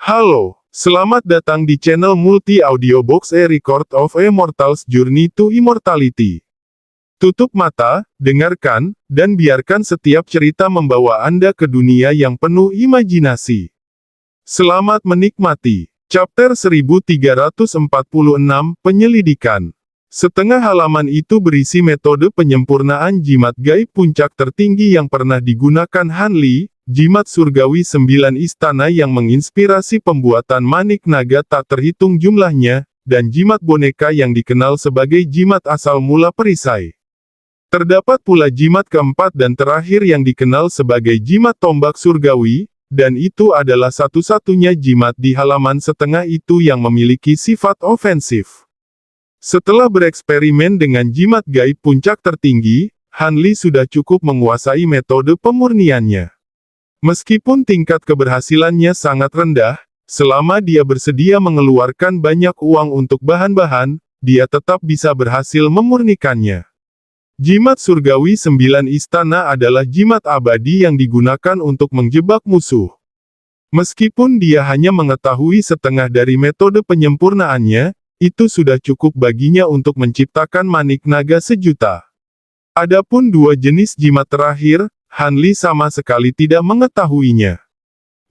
Halo, selamat datang di channel Multi Audiobox A Record of a Mortal's Journey to Immortality. Tutup mata, dengarkan, dan biarkan setiap cerita membawa Anda ke dunia yang penuh imajinasi. Selamat menikmati. Chapter 1346, Penyelidikan. Setengah halaman itu berisi metode penyempurnaan jimat gaib puncak tertinggi yang pernah digunakan Hanli, jimat surgawi 9 istana yang menginspirasi pembuatan manik naga tak terhitung jumlahnya, dan jimat boneka yang dikenal sebagai jimat asal mula perisai. Terdapat pula jimat keempat dan terakhir yang dikenal sebagai jimat tombak surgawi, dan itu adalah satu-satunya jimat di halaman setengah itu yang memiliki sifat ofensif. Setelah bereksperimen dengan jimat gaib puncak tertinggi, Hanli sudah cukup menguasai metode pemurniannya. Meskipun tingkat keberhasilannya sangat rendah, selama dia bersedia mengeluarkan banyak uang untuk bahan-bahan, dia tetap bisa berhasil memurnikannya. Jimat surgawi 9 istana adalah jimat abadi yang digunakan untuk menjebak musuh. Meskipun dia hanya mengetahui setengah dari metode penyempurnaannya, itu sudah cukup baginya untuk menciptakan manik naga sejuta. Adapun dua jenis jimat terakhir, Hanli sama sekali tidak mengetahuinya.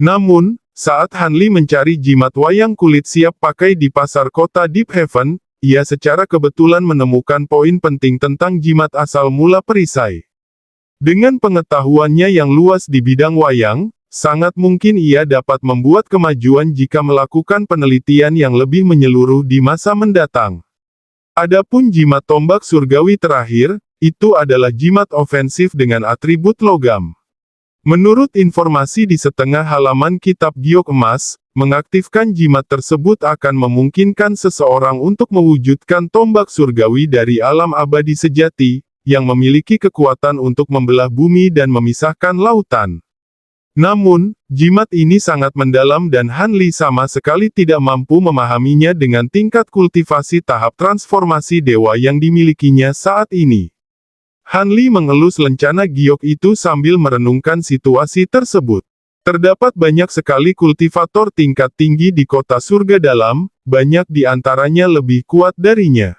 Namun, saat Hanli mencari jimat wayang kulit siap pakai di pasar kota Deep Haven, ia secara kebetulan menemukan poin penting tentang jimat asal mula perisai. Dengan pengetahuannya yang luas di bidang wayang, sangat mungkin ia dapat membuat kemajuan jika melakukan penelitian yang lebih menyeluruh di masa mendatang. Adapun jimat tombak surgawi terakhir, itu adalah jimat ofensif dengan atribut logam. Menurut informasi di setengah halaman kitab giok emas, mengaktifkan jimat tersebut akan memungkinkan seseorang untuk mewujudkan tombak surgawi dari alam abadi sejati, yang memiliki kekuatan untuk membelah bumi dan memisahkan lautan. Namun, jimat ini sangat mendalam dan Hanli sama sekali tidak mampu memahaminya dengan tingkat kultivasi tahap transformasi dewa yang dimilikinya saat ini. Hanli mengelus lencana giok itu sambil merenungkan situasi tersebut. Terdapat banyak sekali kultivator tingkat tinggi di kota surga dalam, banyak di antaranya lebih kuat darinya.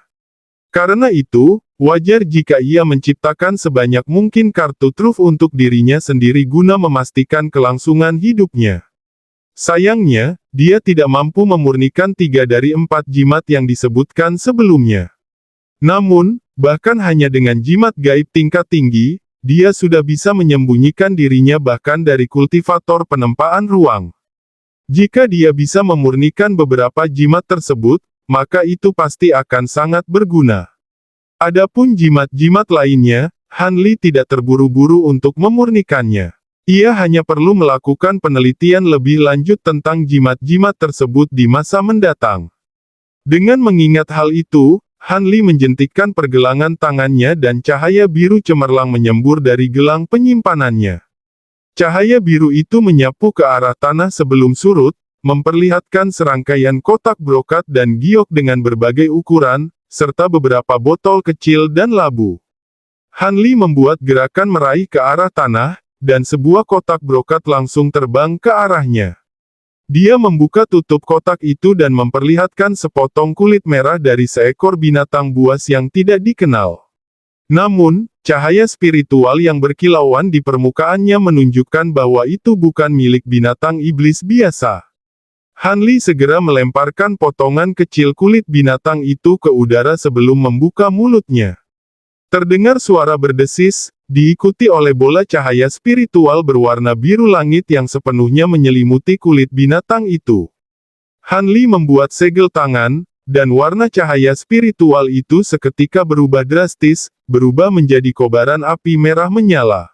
Karena itu, wajar jika ia menciptakan sebanyak mungkin kartu truf untuk dirinya sendiri guna memastikan kelangsungan hidupnya. Sayangnya, dia tidak mampu memurnikan 3 dari 4 jimat yang disebutkan sebelumnya. Namun, bahkan hanya dengan jimat gaib tingkat tinggi, dia sudah bisa menyembunyikan dirinya bahkan dari kultivator penempaan ruang. Jika dia bisa memurnikan beberapa jimat tersebut, maka itu pasti akan sangat berguna. Adapun jimat-jimat lainnya, Hanli tidak terburu-buru untuk memurnikannya. Ia hanya perlu melakukan penelitian lebih lanjut tentang jimat-jimat tersebut di masa mendatang. Dengan mengingat hal itu, Hanli menjentikkan pergelangan tangannya dan cahaya biru cemerlang menyembur dari gelang penyimpanannya. Cahaya biru itu menyapu ke arah tanah sebelum surut, memperlihatkan serangkaian kotak brokat dan giok dengan berbagai ukuran, serta beberapa botol kecil dan labu. Hanli membuat gerakan meraih ke arah tanah, dan sebuah kotak brokat langsung terbang ke arahnya. Dia membuka tutup kotak itu dan memperlihatkan sepotong kulit merah dari seekor binatang buas yang tidak dikenal. Namun, cahaya spiritual yang berkilauan di permukaannya menunjukkan bahwa itu bukan milik binatang iblis biasa. Hanli segera melemparkan potongan kecil kulit binatang itu ke udara sebelum membuka mulutnya. Terdengar suara berdesis, diikuti oleh bola cahaya spiritual berwarna biru langit yang sepenuhnya menyelimuti kulit binatang itu. Hanli membuat segel tangan, dan warna cahaya spiritual itu seketika berubah drastis, berubah menjadi kobaran api merah menyala.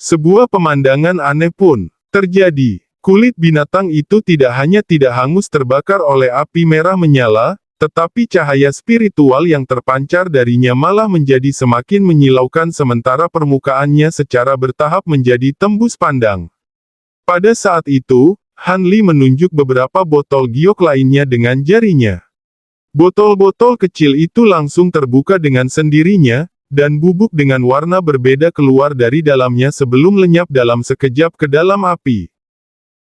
Sebuah pemandangan aneh pun terjadi. Kulit binatang itu tidak hanya tidak hangus terbakar oleh api merah menyala, tetapi cahaya spiritual yang terpancar darinya malah menjadi semakin menyilaukan sementara permukaannya secara bertahap menjadi tembus pandang. Pada saat itu, Hanli menunjuk beberapa botol giok lainnya dengan jarinya. Botol-botol kecil itu langsung terbuka dengan sendirinya, dan bubuk dengan warna berbeda keluar dari dalamnya sebelum lenyap dalam sekejap ke dalam api.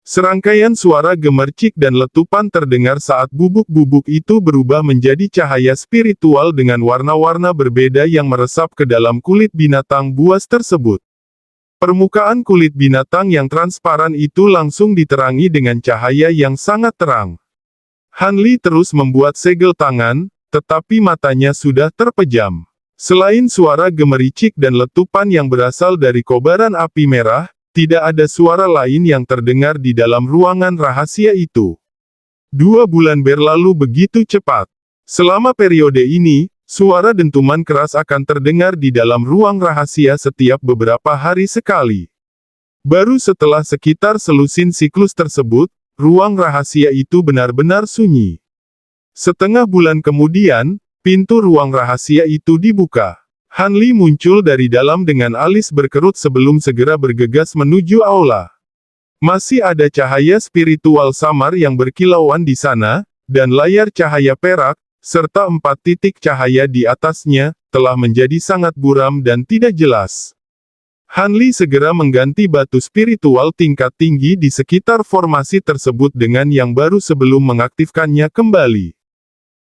Serangkaian suara gemercik dan letupan terdengar saat bubuk-bubuk itu berubah menjadi cahaya spiritual dengan warna-warna berbeda yang meresap ke dalam kulit binatang buas tersebut. Permukaan kulit binatang yang transparan itu langsung diterangi dengan cahaya yang sangat terang. Han Li terus membuat segel tangan, tetapi matanya sudah terpejam. Selain suara gemericik dan letupan yang berasal dari kobaran api merah, tidak ada suara lain yang terdengar di dalam ruangan rahasia itu. 2 bulan berlalu begitu cepat. Selama periode ini, suara dentuman keras akan terdengar di dalam ruang rahasia setiap beberapa hari sekali. Baru setelah sekitar selusin siklus tersebut, ruang rahasia itu benar-benar sunyi. Setengah bulan kemudian, pintu ruang rahasia itu dibuka. Han Li muncul dari dalam dengan alis berkerut sebelum segera bergegas menuju aula. Masih ada cahaya spiritual samar yang berkilauan di sana, dan layar cahaya perak, serta 4 titik cahaya di atasnya, telah menjadi sangat buram dan tidak jelas. Han Li segera mengganti batu spiritual tingkat tinggi di sekitar formasi tersebut dengan yang baru sebelum mengaktifkannya kembali.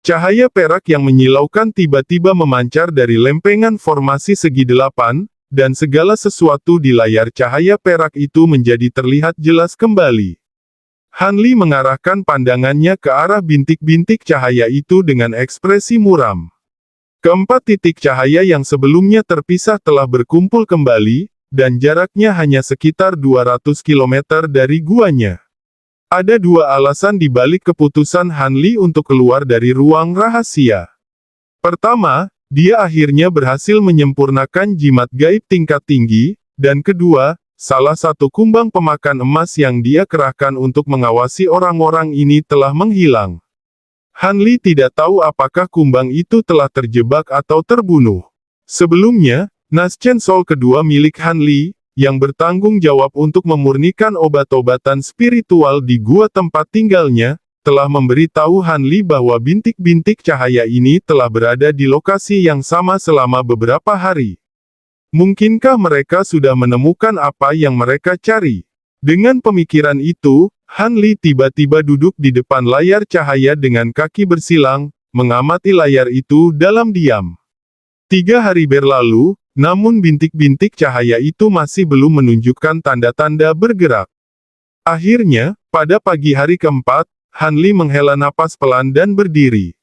Cahaya perak yang menyilaukan tiba-tiba memancar dari lempengan formasi segi 8, dan segala sesuatu di layar cahaya perak itu menjadi terlihat jelas kembali. Han Li mengarahkan pandangannya ke arah bintik-bintik cahaya itu dengan ekspresi muram. Keempat titik cahaya yang sebelumnya terpisah telah berkumpul kembali, dan jaraknya hanya sekitar 200 km dari guanya. Ada 2 alasan di balik keputusan Han Li untuk keluar dari ruang rahasia. Pertama, dia akhirnya berhasil menyempurnakan jimat gaib tingkat tinggi, dan kedua, salah satu kumbang pemakan emas yang dia kerahkan untuk mengawasi orang-orang ini telah menghilang. Han Li tidak tahu apakah kumbang itu telah terjebak atau terbunuh. Sebelumnya, Naschen Soul kedua milik Han Li, yang bertanggung jawab untuk memurnikan obat-obatan spiritual di gua tempat tinggalnya, telah memberitahu Han Li bahwa bintik-bintik cahaya ini telah berada di lokasi yang sama selama beberapa hari. Mungkinkah mereka sudah menemukan apa yang mereka cari? Dengan pemikiran itu, Han Li tiba-tiba duduk di depan layar cahaya dengan kaki bersilang, mengamati layar itu dalam diam. 3 hari berlalu, namun bintik-bintik cahaya itu masih belum menunjukkan tanda-tanda bergerak. Akhirnya, pada pagi hari keempat, Han Li menghela napas pelan dan berdiri.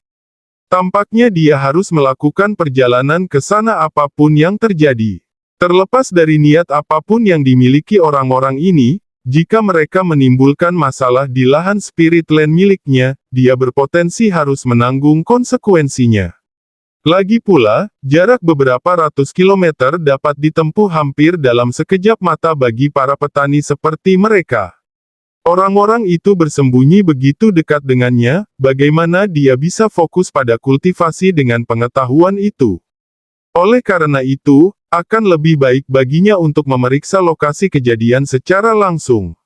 Tampaknya dia harus melakukan perjalanan ke sana apapun yang terjadi. Terlepas dari niat apapun yang dimiliki orang-orang ini, jika mereka menimbulkan masalah di lahan spirit land miliknya, dia berpotensi harus menanggung konsekuensinya. Lagi pula, jarak beberapa ratus kilometer dapat ditempuh hampir dalam sekejap mata bagi para petani seperti mereka. Orang-orang itu bersembunyi begitu dekat dengannya, bagaimana dia bisa fokus pada kultivasi dengan pengetahuan itu? Oleh karena itu, akan lebih baik baginya untuk memeriksa lokasi kejadian secara langsung.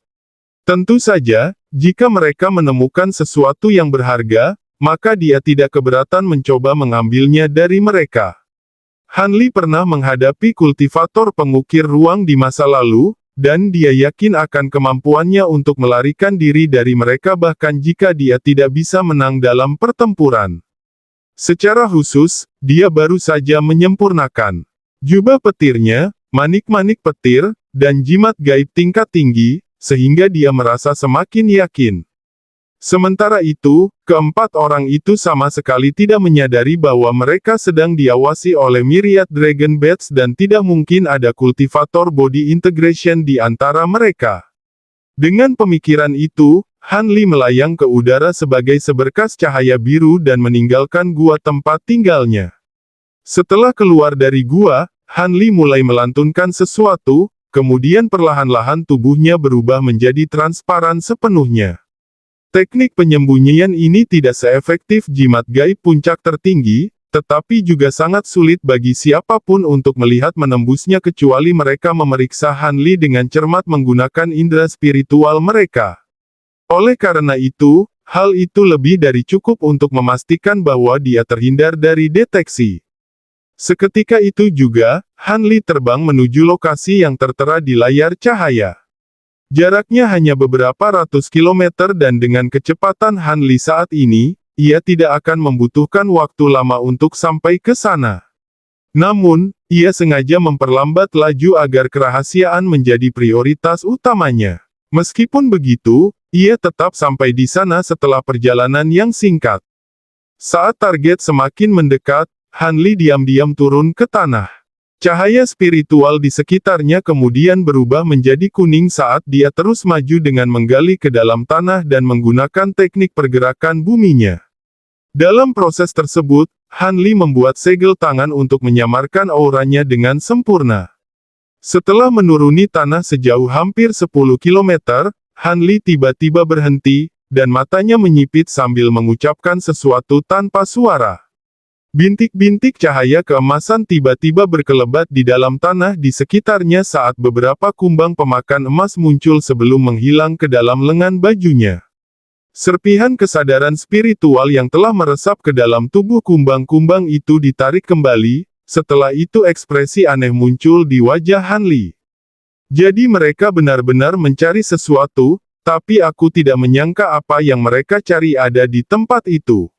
Tentu saja, jika mereka menemukan sesuatu yang berharga, maka dia tidak keberatan mencoba mengambilnya dari mereka. Han Li pernah menghadapi kultivator pengukir ruang di masa lalu, dan dia yakin akan kemampuannya untuk melarikan diri dari mereka bahkan jika dia tidak bisa menang dalam pertempuran. Secara khusus, dia baru saja menyempurnakan jubah petirnya, manik-manik petir, dan jimat gaib tingkat tinggi, sehingga dia merasa semakin yakin. Sementara itu, keempat orang itu sama sekali tidak menyadari bahwa mereka sedang diawasi oleh myriad Dragon Bats dan tidak mungkin ada kultivator body integration di antara mereka. Dengan pemikiran itu, Han Li melayang ke udara sebagai seberkas cahaya biru dan meninggalkan gua tempat tinggalnya. Setelah keluar dari gua, Han Li mulai melantunkan sesuatu, kemudian perlahan-lahan tubuhnya berubah menjadi transparan sepenuhnya. Teknik penyembunyian ini tidak seefektif jimat gaib puncak tertinggi, tetapi juga sangat sulit bagi siapapun untuk melihat menembusnya kecuali mereka memeriksa Han Li dengan cermat menggunakan indera spiritual mereka. Oleh karena itu, hal itu lebih dari cukup untuk memastikan bahwa dia terhindar dari deteksi. Seketika itu juga, Han Li terbang menuju lokasi yang tertera di layar cahaya. Jaraknya hanya beberapa ratus kilometer dan dengan kecepatan Han Li saat ini, ia tidak akan membutuhkan waktu lama untuk sampai ke sana. Namun, ia sengaja memperlambat laju agar kerahasiaan menjadi prioritas utamanya. Meskipun begitu, ia tetap sampai di sana setelah perjalanan yang singkat. Saat target semakin mendekat, Han Li diam-diam turun ke tanah. Cahaya spiritual di sekitarnya kemudian berubah menjadi kuning saat dia terus maju dengan menggali ke dalam tanah dan menggunakan teknik pergerakan buminya. Dalam proses tersebut, Han Li membuat segel tangan untuk menyamarkan auranya dengan sempurna. Setelah menuruni tanah sejauh hampir 10 km, Han Li tiba-tiba berhenti, dan matanya menyipit sambil mengucapkan sesuatu tanpa suara. Bintik-bintik cahaya keemasan tiba-tiba berkelebat di dalam tanah di sekitarnya saat beberapa kumbang pemakan emas muncul sebelum menghilang ke dalam lengan bajunya. Serpihan kesadaran spiritual yang telah meresap ke dalam tubuh kumbang-kumbang itu ditarik kembali, setelah itu ekspresi aneh muncul di wajah Han Li. Jadi mereka benar-benar mencari sesuatu, tapi aku tidak menyangka apa yang mereka cari ada di tempat itu.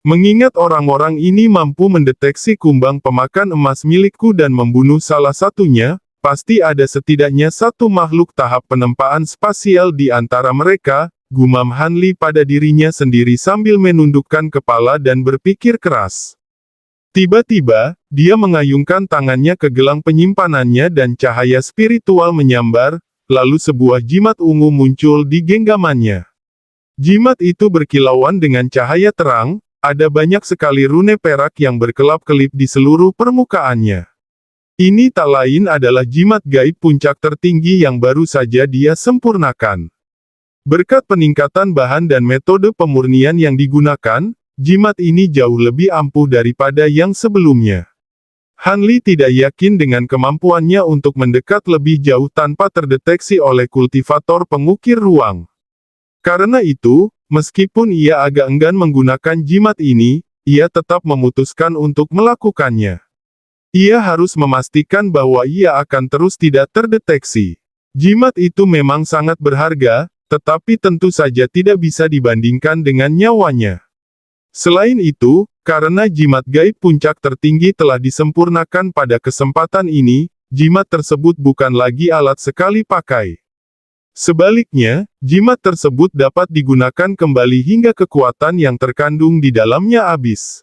Mengingat orang-orang ini mampu mendeteksi kumbang pemakan emas milikku dan membunuh salah satunya, pasti ada setidaknya satu makhluk tahap penempaan spasial di antara mereka, gumam Han Li pada dirinya sendiri sambil menundukkan kepala dan berpikir keras. Tiba-tiba, dia mengayunkan tangannya ke gelang penyimpanannya dan cahaya spiritual menyambar, lalu sebuah jimat ungu muncul di genggamannya. Jimat itu berkilauan dengan cahaya terang. Ada banyak sekali rune perak yang berkelap-kelip di seluruh permukaannya. Ini tak lain adalah jimat gaib puncak tertinggi yang baru saja dia sempurnakan. Berkat peningkatan bahan dan metode pemurnian yang digunakan, jimat ini jauh lebih ampuh daripada yang sebelumnya. Han Li tidak yakin dengan kemampuannya untuk mendekat lebih jauh tanpa terdeteksi oleh kultivator pengukir ruang. Karena itu, meskipun ia agak enggan menggunakan jimat ini, ia tetap memutuskan untuk melakukannya. Ia harus memastikan bahwa ia akan terus tidak terdeteksi. Jimat itu memang sangat berharga, tetapi tentu saja tidak bisa dibandingkan dengan nyawanya. Selain itu, karena jimat gaib puncak tertinggi telah disempurnakan pada kesempatan ini, jimat tersebut bukan lagi alat sekali pakai. Sebaliknya, jimat tersebut dapat digunakan kembali hingga kekuatan yang terkandung di dalamnya habis.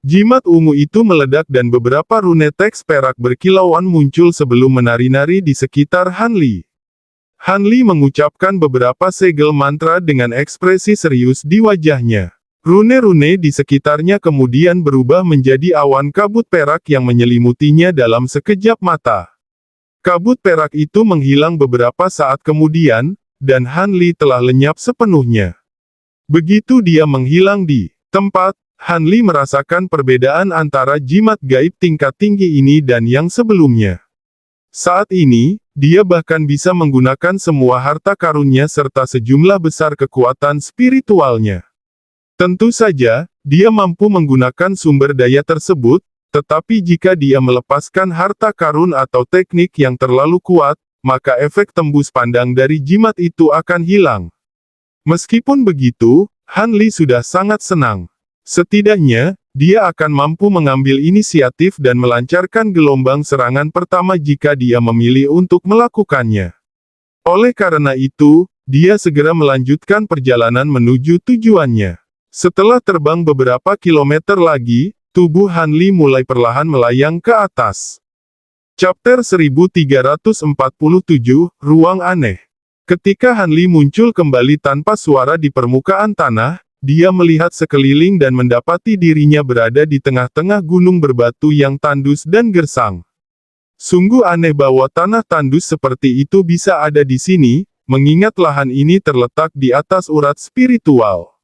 Jimat ungu itu meledak dan beberapa rune teks perak berkilauan muncul sebelum menari-nari di sekitar Han Li. Han Li mengucapkan beberapa segel mantra dengan ekspresi serius di wajahnya. Rune-rune di sekitarnya kemudian berubah menjadi awan kabut perak yang menyelimutinya dalam sekejap mata. Kabut perak itu menghilang beberapa saat kemudian, dan Han Li telah lenyap sepenuhnya. Begitu dia menghilang di tempat, Han Li merasakan perbedaan antara jimat gaib tingkat tinggi ini dan yang sebelumnya. Saat ini, dia bahkan bisa menggunakan semua harta karunnya serta sejumlah besar kekuatan spiritualnya. Tentu saja, dia mampu menggunakan sumber daya tersebut, tetapi jika dia melepaskan harta karun atau teknik yang terlalu kuat, maka efek tembus pandang dari jimat itu akan hilang. Meskipun begitu, Han Li sudah sangat senang. Setidaknya, dia akan mampu mengambil inisiatif dan melancarkan gelombang serangan pertama jika dia memilih untuk melakukannya. Oleh karena itu, dia segera melanjutkan perjalanan menuju tujuannya. Setelah terbang beberapa kilometer lagi, tubuh Han Li mulai perlahan melayang ke atas. Chapter 1347, Ruang Aneh. Ketika Han Li muncul kembali tanpa suara di permukaan tanah, dia melihat sekeliling dan mendapati dirinya berada di tengah-tengah gunung berbatu yang tandus dan gersang. Sungguh aneh bahwa tanah tandus seperti itu bisa ada di sini, mengingat lahan ini terletak di atas urat spiritual.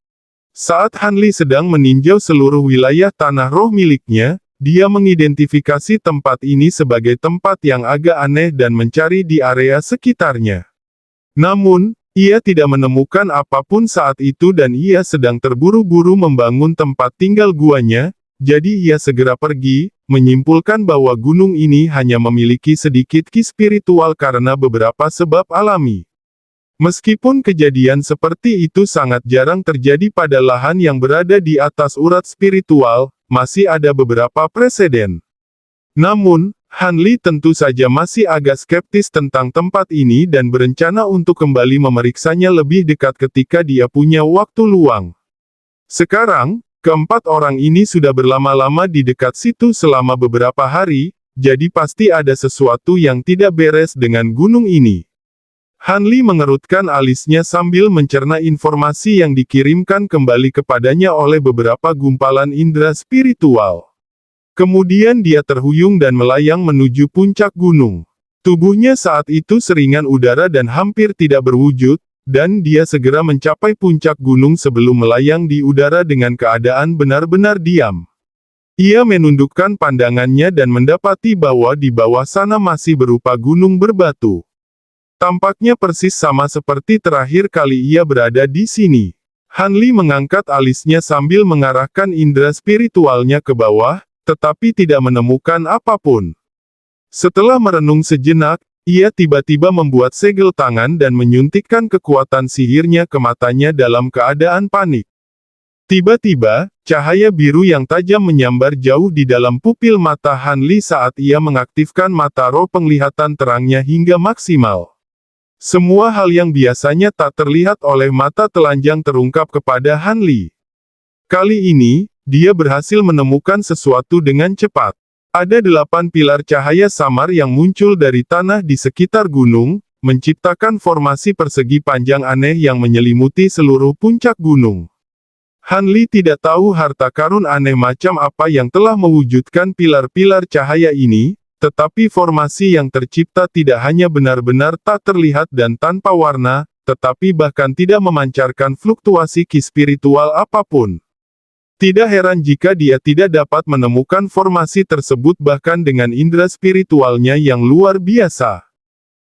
Saat Han Li sedang meninjau seluruh wilayah tanah roh miliknya, dia mengidentifikasi tempat ini sebagai tempat yang agak aneh dan mencari di area sekitarnya. Namun, ia tidak menemukan apapun saat itu dan ia sedang terburu-buru membangun tempat tinggal guanya, jadi ia segera pergi, menyimpulkan bahwa gunung ini hanya memiliki sedikit ki spiritual karena beberapa sebab alami. Meskipun kejadian seperti itu sangat jarang terjadi pada lahan yang berada di atas urat spiritual, masih ada beberapa preseden. Namun, Han Li tentu saja masih agak skeptis tentang tempat ini dan berencana untuk kembali memeriksanya lebih dekat ketika dia punya waktu luang. Sekarang, keempat orang ini sudah berlama-lama di dekat situ selama beberapa hari, jadi pasti ada sesuatu yang tidak beres dengan gunung ini. Han Li mengerutkan alisnya sambil mencerna informasi yang dikirimkan kembali kepadanya oleh beberapa gumpalan indera spiritual. Kemudian dia terhuyung dan melayang menuju puncak gunung. Tubuhnya saat itu seringan udara dan hampir tidak berwujud, dan dia segera mencapai puncak gunung sebelum melayang di udara dengan keadaan benar-benar diam. Ia menundukkan pandangannya dan mendapati bahwa di bawah sana masih berupa gunung berbatu. Tampaknya persis sama seperti terakhir kali ia berada di sini. Han Li mengangkat alisnya sambil mengarahkan indera spiritualnya ke bawah, tetapi tidak menemukan apapun. Setelah merenung sejenak, ia tiba-tiba membuat segel tangan dan menyuntikkan kekuatan sihirnya ke matanya dalam keadaan panik. Tiba-tiba, cahaya biru yang tajam menyambar jauh di dalam pupil mata Han Li saat ia mengaktifkan mata roh penglihatan terangnya hingga maksimal. Semua hal yang biasanya tak terlihat oleh mata telanjang terungkap kepada Han Li. Kali ini, dia berhasil menemukan sesuatu dengan cepat. Ada 8 pilar cahaya samar yang muncul dari tanah di sekitar gunung, menciptakan formasi persegi panjang aneh yang menyelimuti seluruh puncak gunung. Han Li tidak tahu harta karun aneh macam apa yang telah mewujudkan pilar-pilar cahaya ini, tetapi formasi yang tercipta tidak hanya benar-benar tak terlihat dan tanpa warna, tetapi bahkan tidak memancarkan fluktuasi ki spiritual apapun. Tidak heran jika dia tidak dapat menemukan formasi tersebut bahkan dengan indera spiritualnya yang luar biasa.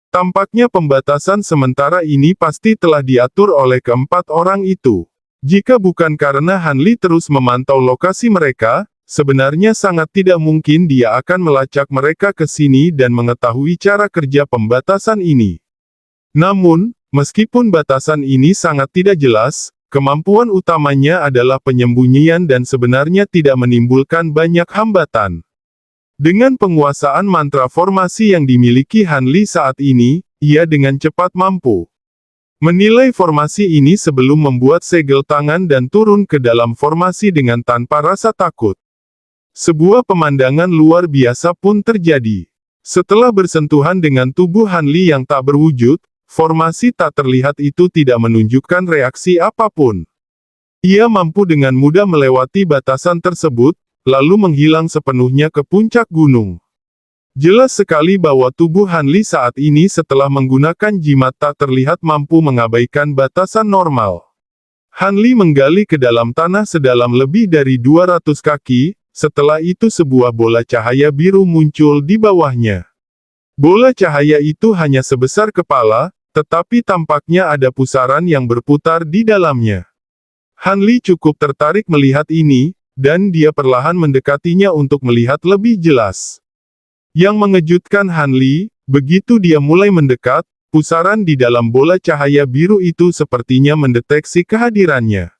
Tampaknya pembatasan sementara ini pasti telah diatur oleh keempat orang itu. Jika bukan karena Han Li terus memantau lokasi mereka, sebenarnya sangat tidak mungkin dia akan melacak mereka ke sini dan mengetahui cara kerja pembatasan ini. Namun, meskipun batasan ini sangat tidak jelas, kemampuan utamanya adalah penyembunyian dan sebenarnya tidak menimbulkan banyak hambatan. Dengan penguasaan mantra formasi yang dimiliki Han Li saat ini, ia dengan cepat mampu menilai formasi ini sebelum membuat segel tangan dan turun ke dalam formasi dengan tanpa rasa takut. Sebuah pemandangan luar biasa pun terjadi. Setelah bersentuhan dengan tubuh Han Li yang tak berwujud, formasi tak terlihat itu tidak menunjukkan reaksi apapun. Ia mampu dengan mudah melewati batasan tersebut, lalu menghilang sepenuhnya ke puncak gunung. Jelas sekali bahwa tubuh Han Li saat ini setelah menggunakan jimat tak terlihat mampu mengabaikan batasan normal. Han Li menggali ke dalam tanah sedalam lebih dari 200 kaki, setelah itu sebuah bola cahaya biru muncul di bawahnya. Bola cahaya itu hanya sebesar kepala, tetapi tampaknya ada pusaran yang berputar di dalamnya. Han Li cukup tertarik melihat ini, dan dia perlahan mendekatinya untuk melihat lebih jelas. Yang mengejutkan Han Li, begitu dia mulai mendekat, pusaran di dalam bola cahaya biru itu sepertinya mendeteksi kehadirannya.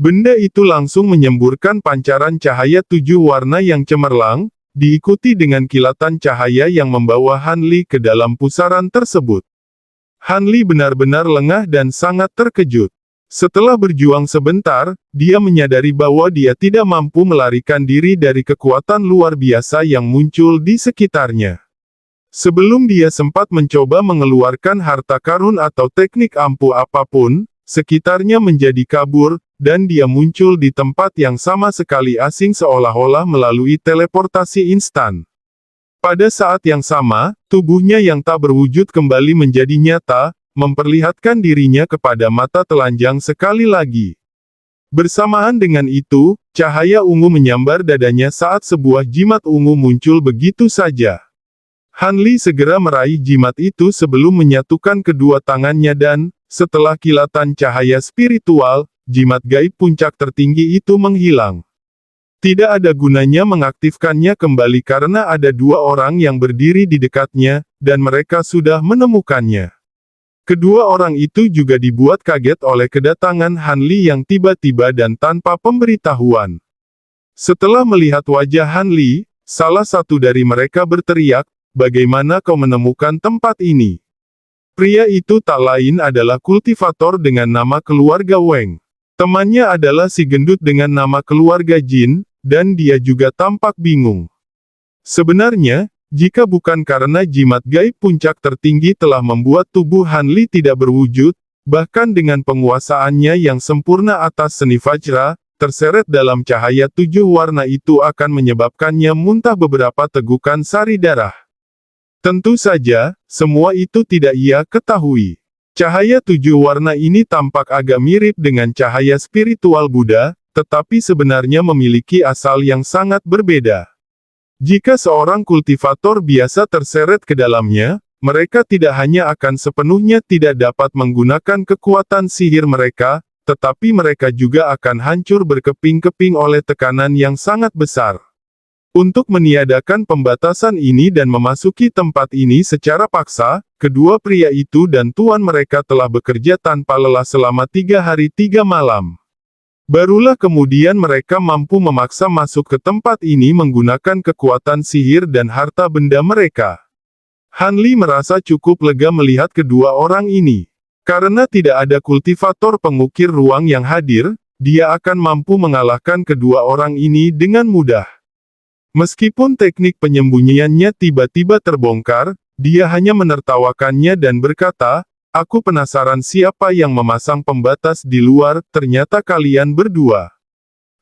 Benda itu langsung menyemburkan pancaran cahaya 7 warna yang cemerlang, diikuti dengan kilatan cahaya yang membawa Han Li ke dalam pusaran tersebut. Han Li benar-benar lengah dan sangat terkejut. Setelah berjuang sebentar, dia menyadari bahwa dia tidak mampu melarikan diri dari kekuatan luar biasa yang muncul di sekitarnya. Sebelum dia sempat mencoba mengeluarkan harta karun atau teknik ampuh apapun, sekitarnya menjadi kabur, dan dia muncul di tempat yang sama sekali asing seolah-olah melalui teleportasi instan. Pada saat yang sama, tubuhnya yang tak berwujud kembali menjadi nyata, memperlihatkan dirinya kepada mata telanjang sekali lagi. Bersamaan dengan itu, cahaya ungu menyambar dadanya saat sebuah jimat ungu muncul begitu saja. Han Li segera meraih jimat itu sebelum menyatukan kedua tangannya dan, setelah kilatan cahaya spiritual, jimat gaib puncak tertinggi itu menghilang. Tidak ada gunanya mengaktifkannya kembali karena ada 2 orang yang berdiri di dekatnya, dan mereka sudah menemukannya. Kedua orang itu juga dibuat kaget oleh kedatangan Han Li yang tiba-tiba dan tanpa pemberitahuan. Setelah melihat wajah Han Li, salah satu dari mereka berteriak, "Bagaimana kau menemukan tempat ini?" Pria itu tak lain adalah kultivator dengan nama keluarga Weng. Temannya adalah si gendut dengan nama keluarga Jin, dan dia juga tampak bingung. Sebenarnya, jika bukan karena jimat gaib puncak tertinggi telah membuat tubuh Han Li tidak berwujud, bahkan dengan penguasaannya yang sempurna atas seni Vajra, terseret dalam cahaya 7 warna itu akan menyebabkannya muntah beberapa tegukan sari darah. Tentu saja, semua itu tidak ia ketahui. Cahaya 7 warna ini tampak agak mirip dengan cahaya spiritual Buddha, tetapi sebenarnya memiliki asal yang sangat berbeda. Jika seorang kultivator biasa terseret ke dalamnya, mereka tidak hanya akan sepenuhnya tidak dapat menggunakan kekuatan sihir mereka, tetapi mereka juga akan hancur berkeping-keping oleh tekanan yang sangat besar. Untuk meniadakan pembatasan ini dan memasuki tempat ini secara paksa, kedua pria itu dan tuan mereka telah bekerja tanpa lelah selama 3 hari 3 malam. Barulah kemudian mereka mampu memaksa masuk ke tempat ini menggunakan kekuatan sihir dan harta benda mereka. Han Li merasa cukup lega melihat kedua orang ini. Karena tidak ada kultivator pengukir ruang yang hadir, dia akan mampu mengalahkan kedua orang ini dengan mudah. Meskipun teknik penyembunyiannya tiba-tiba terbongkar, dia hanya menertawakannya dan berkata, "Aku penasaran siapa yang memasang pembatas di luar, ternyata kalian berdua.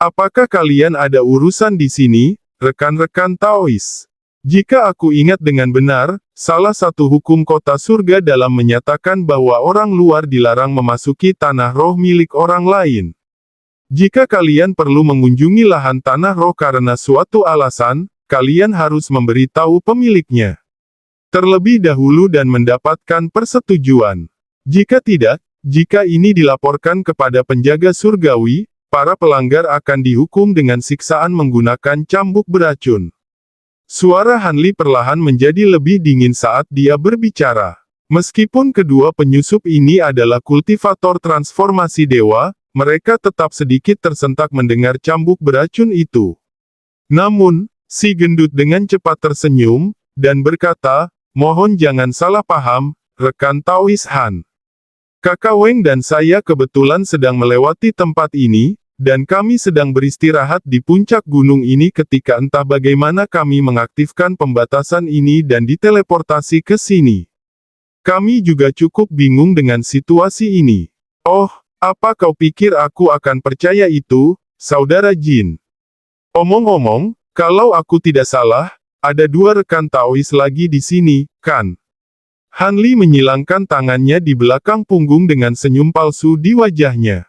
Apakah kalian ada urusan di sini, rekan-rekan Taois?" Jika aku ingat dengan benar, salah satu hukum kota surga dalam menyatakan bahwa orang luar dilarang memasuki tanah roh milik orang lain. Jika kalian perlu mengunjungi lahan tanah roh karena suatu alasan, kalian harus memberitahu pemiliknya terlebih dahulu dan mendapatkan persetujuan. Jika tidak, jika ini dilaporkan kepada penjaga surgawi, para pelanggar akan dihukum dengan siksaan menggunakan cambuk beracun. Suara Han Li perlahan menjadi lebih dingin saat dia berbicara. Meskipun kedua penyusup ini adalah kultivator transformasi dewa, mereka tetap sedikit tersentak mendengar cambuk beracun itu. Namun, si gendut dengan cepat tersenyum, dan berkata, "Mohon jangan salah paham, rekan Taois Han. Kakak Weng dan saya kebetulan sedang melewati tempat ini, dan kami sedang beristirahat di puncak gunung ini ketika entah bagaimana kami mengaktifkan pembatasan ini dan diteleportasi ke sini. Kami juga cukup bingung dengan situasi ini." "Oh, apa kau pikir aku akan percaya itu, saudara Jin? Omong-omong, kalau aku tidak salah, ada 2 rekan Taois lagi di sini, kan?" Han Li menyilangkan tangannya di belakang punggung dengan senyum palsu di wajahnya.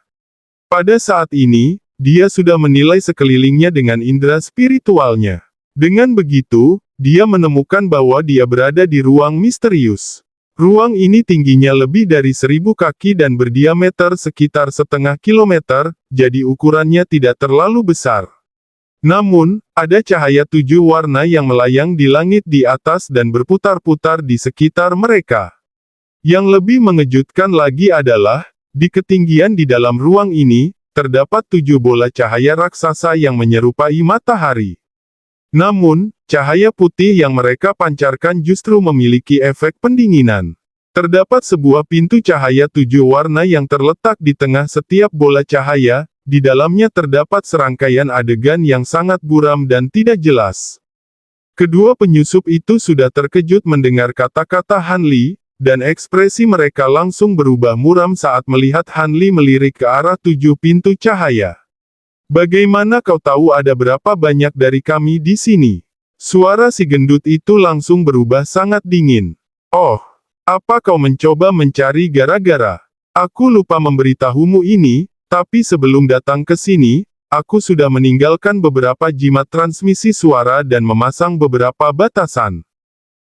Pada saat ini, dia sudah menilai sekelilingnya dengan indera spiritualnya. Dengan begitu, dia menemukan bahwa dia berada di ruang misterius. Ruang ini tingginya lebih dari 1000 kaki dan berdiameter sekitar setengah kilometer, jadi ukurannya tidak terlalu besar. Namun, ada cahaya 7 warna yang melayang di langit di atas dan berputar-putar di sekitar mereka. Yang lebih mengejutkan lagi adalah, di ketinggian di dalam ruang ini, terdapat 7 bola cahaya raksasa yang menyerupai matahari. Namun, cahaya putih yang mereka pancarkan justru memiliki efek pendinginan. Terdapat sebuah pintu cahaya 7 warna yang terletak di tengah setiap bola cahaya. Di dalamnya terdapat serangkaian adegan yang sangat buram dan tidak jelas. Kedua penyusup itu sudah terkejut mendengar kata-kata Han Li, dan ekspresi mereka langsung berubah muram saat melihat Han Li melirik ke arah 7 pintu cahaya. "Bagaimana kau tahu ada berapa banyak dari kami di sini?" Suara si gendut itu langsung berubah sangat dingin. "Oh, apa kau mencoba mencari gara-gara? Aku lupa memberitahumu ini. Tapi sebelum datang ke sini, aku sudah meninggalkan beberapa jimat transmisi suara dan memasang beberapa batasan.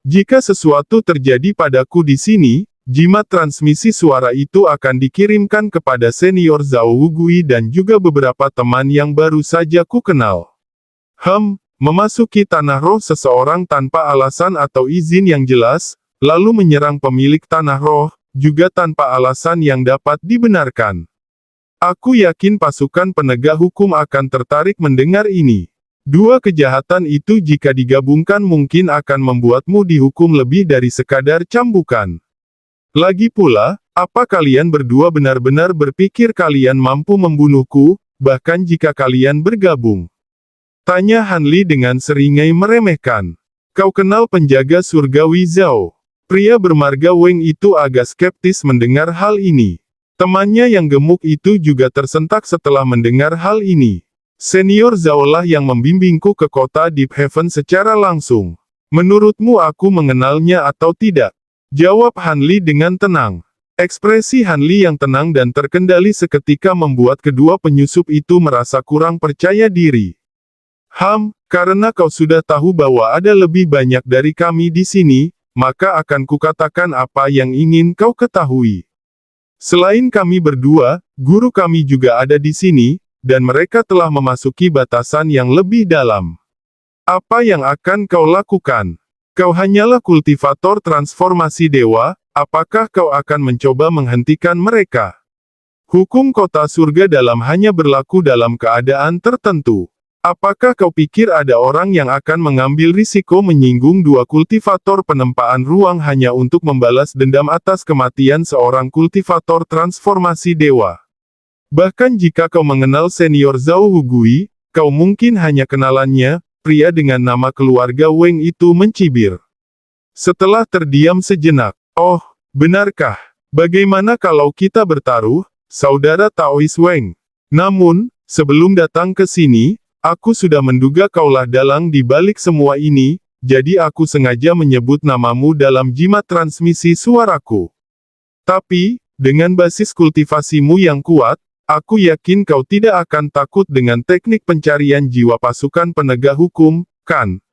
Jika sesuatu terjadi padaku di sini, jimat transmisi suara itu akan dikirimkan kepada senior Zhao Wugui dan juga beberapa teman yang baru saja ku kenal. Memasuki tanah roh seseorang tanpa alasan atau izin yang jelas, lalu menyerang pemilik tanah roh, juga tanpa alasan yang dapat dibenarkan. Aku yakin pasukan penegak hukum akan tertarik mendengar ini. Dua kejahatan itu jika digabungkan mungkin akan membuatmu dihukum lebih dari sekadar cambukan. Lagi pula, apa kalian berdua benar-benar berpikir kalian mampu membunuhku, bahkan jika kalian bergabung? Tanya Hanli dengan seringai meremehkan. Kau kenal penjaga surgawi Zhao? Pria bermarga Weng itu agak skeptis mendengar hal ini. Temannya yang gemuk itu juga tersentak setelah mendengar hal ini. Senior Zhao lah yang membimbingku ke kota Deep Heaven secara langsung. Menurutmu aku mengenalnya atau tidak? Jawab Hanli dengan tenang. Ekspresi Hanli yang tenang dan terkendali seketika membuat kedua penyusup itu merasa kurang percaya diri. Karena kau sudah tahu bahwa ada lebih banyak dari kami di sini, maka akan kukatakan apa yang ingin kau ketahui. Selain kami berdua, guru kami juga ada di sini, dan mereka telah memasuki batasan yang lebih dalam. Apa yang akan kau lakukan? Kau hanyalah kultivator transformasi dewa, apakah kau akan mencoba menghentikan mereka? Hukum kota surga dalam hanya berlaku dalam keadaan tertentu. Apakah kau pikir ada orang yang akan mengambil risiko menyinggung dua kultivator penempaan ruang hanya untuk membalas dendam atas kematian seorang kultivator transformasi dewa? Bahkan jika kau mengenal senior Zhao Hugui, kau mungkin hanya kenalannya. Pria dengan nama keluarga Weng itu mencibir. Setelah terdiam sejenak, "Oh, benarkah? Bagaimana kalau kita bertaruh, saudara Taois Weng? Namun, sebelum datang ke sini, aku sudah menduga kaulah dalang di balik semua ini, jadi aku sengaja menyebut namamu dalam jimat transmisi suaraku. Tapi, dengan basis kultivasimu yang kuat, aku yakin kau tidak akan takut dengan teknik pencarian jiwa pasukan penegak hukum, kan?"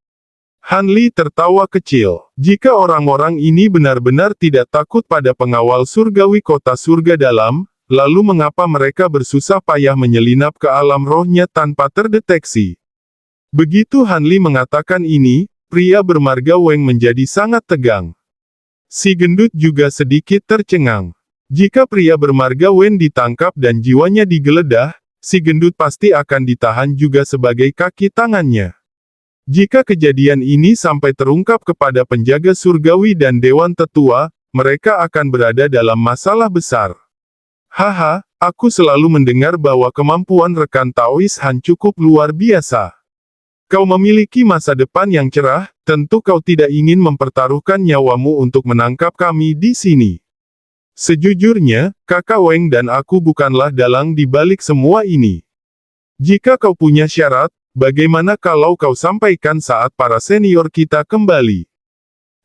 Hanli tertawa kecil. Jika orang-orang ini benar-benar tidak takut pada pengawal surgawi kota surga dalam, lalu mengapa mereka bersusah payah menyelinap ke alam rohnya tanpa terdeteksi? Begitu Hanli mengatakan ini, pria bermarga Weng menjadi sangat tegang. Si gendut juga sedikit tercengang. Jika pria bermarga Wen ditangkap dan jiwanya digeledah, si gendut pasti akan ditahan juga sebagai kaki tangannya. Jika kejadian ini sampai terungkap kepada penjaga surgawi dan dewan tetua, mereka akan berada dalam masalah besar. Haha, aku selalu mendengar bahwa kemampuan rekan Taois Han cukup luar biasa. Kau memiliki masa depan yang cerah, tentu kau tidak ingin mempertaruhkan nyawamu untuk menangkap kami di sini. Sejujurnya, kakak Weng dan aku bukanlah dalang di balik semua ini. Jika kau punya syarat, bagaimana kalau kau sampaikan saat para senior kita kembali?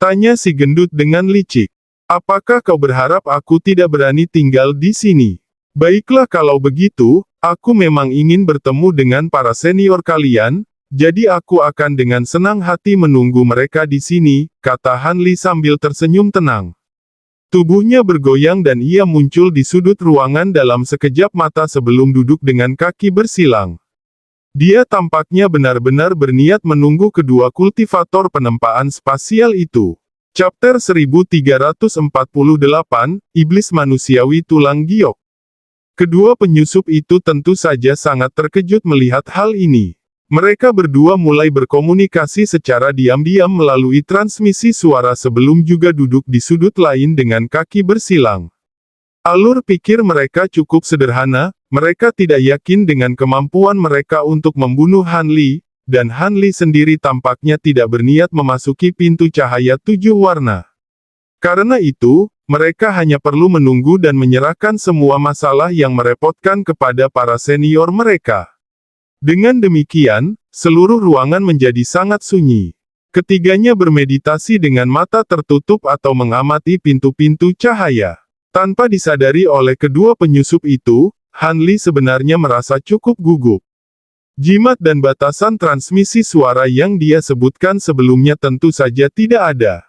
Tanya si gendut dengan licik. Apakah kau berharap aku tidak berani tinggal di sini? Baiklah kalau begitu, aku memang ingin bertemu dengan para senior kalian, jadi aku akan dengan senang hati menunggu mereka di sini, kata Hanli sambil tersenyum tenang. Tubuhnya bergoyang dan ia muncul di sudut ruangan dalam sekejap mata sebelum duduk dengan kaki bersilang. Dia tampaknya benar-benar berniat menunggu kedua kultivator penempaan spasial itu. Chapter 1348, Iblis Manusiawi Tulang Giok. Kedua penyusup itu tentu saja sangat terkejut melihat hal ini. Mereka berdua mulai berkomunikasi secara diam-diam melalui transmisi suara sebelum juga duduk di sudut lain dengan kaki bersilang. Alur pikir mereka cukup sederhana, mereka tidak yakin dengan kemampuan mereka untuk membunuh Hanli, dan Hanli sendiri tampaknya tidak berniat memasuki pintu cahaya 7 warna. Karena itu, mereka hanya perlu menunggu dan menyerahkan semua masalah yang merepotkan kepada para senior mereka. Dengan demikian, seluruh ruangan menjadi sangat sunyi. Ketiganya bermeditasi dengan mata tertutup atau mengamati pintu-pintu cahaya. Tanpa disadari oleh kedua penyusup itu, Hanli sebenarnya merasa cukup gugup. Jimat dan batasan transmisi suara yang dia sebutkan sebelumnya tentu saja tidak ada.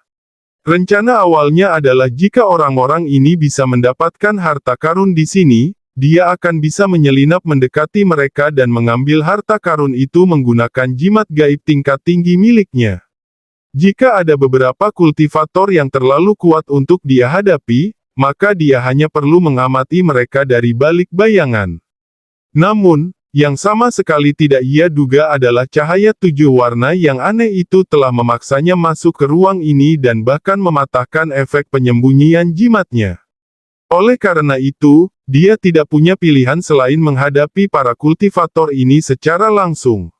Rencana awalnya adalah jika orang-orang ini bisa mendapatkan harta karun di sini, dia akan bisa menyelinap mendekati mereka dan mengambil harta karun itu menggunakan jimat gaib tingkat tinggi miliknya. Jika ada beberapa kultivator yang terlalu kuat untuk dia hadapi, maka dia hanya perlu mengamati mereka dari balik bayangan. Namun, yang sama sekali tidak ia duga adalah cahaya 7 warna yang aneh itu telah memaksanya masuk ke ruang ini dan bahkan mematahkan efek penyembunyian jimatnya. Oleh karena itu, dia tidak punya pilihan selain menghadapi para kultivator ini secara langsung.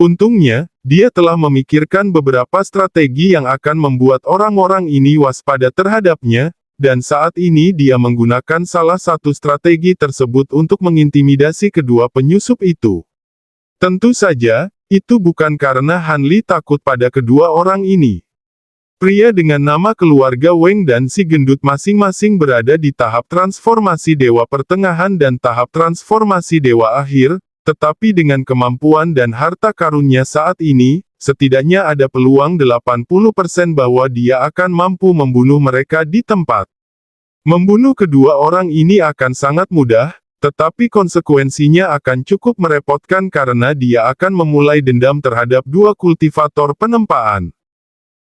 Untungnya, dia telah memikirkan beberapa strategi yang akan membuat orang-orang ini waspada terhadapnya, dan saat ini dia menggunakan salah satu strategi tersebut untuk mengintimidasi kedua penyusup itu. Tentu saja, itu bukan karena Han Li takut pada kedua orang ini. Pria dengan nama keluarga Weng dan si gendut masing-masing berada di tahap transformasi dewa pertengahan dan tahap transformasi dewa akhir, tetapi dengan kemampuan dan harta karunnya saat ini, setidaknya ada peluang 80% bahwa dia akan mampu membunuh mereka di tempat. Membunuh kedua orang ini akan sangat mudah, tetapi konsekuensinya akan cukup merepotkan karena dia akan memulai dendam terhadap dua kultivator penempaan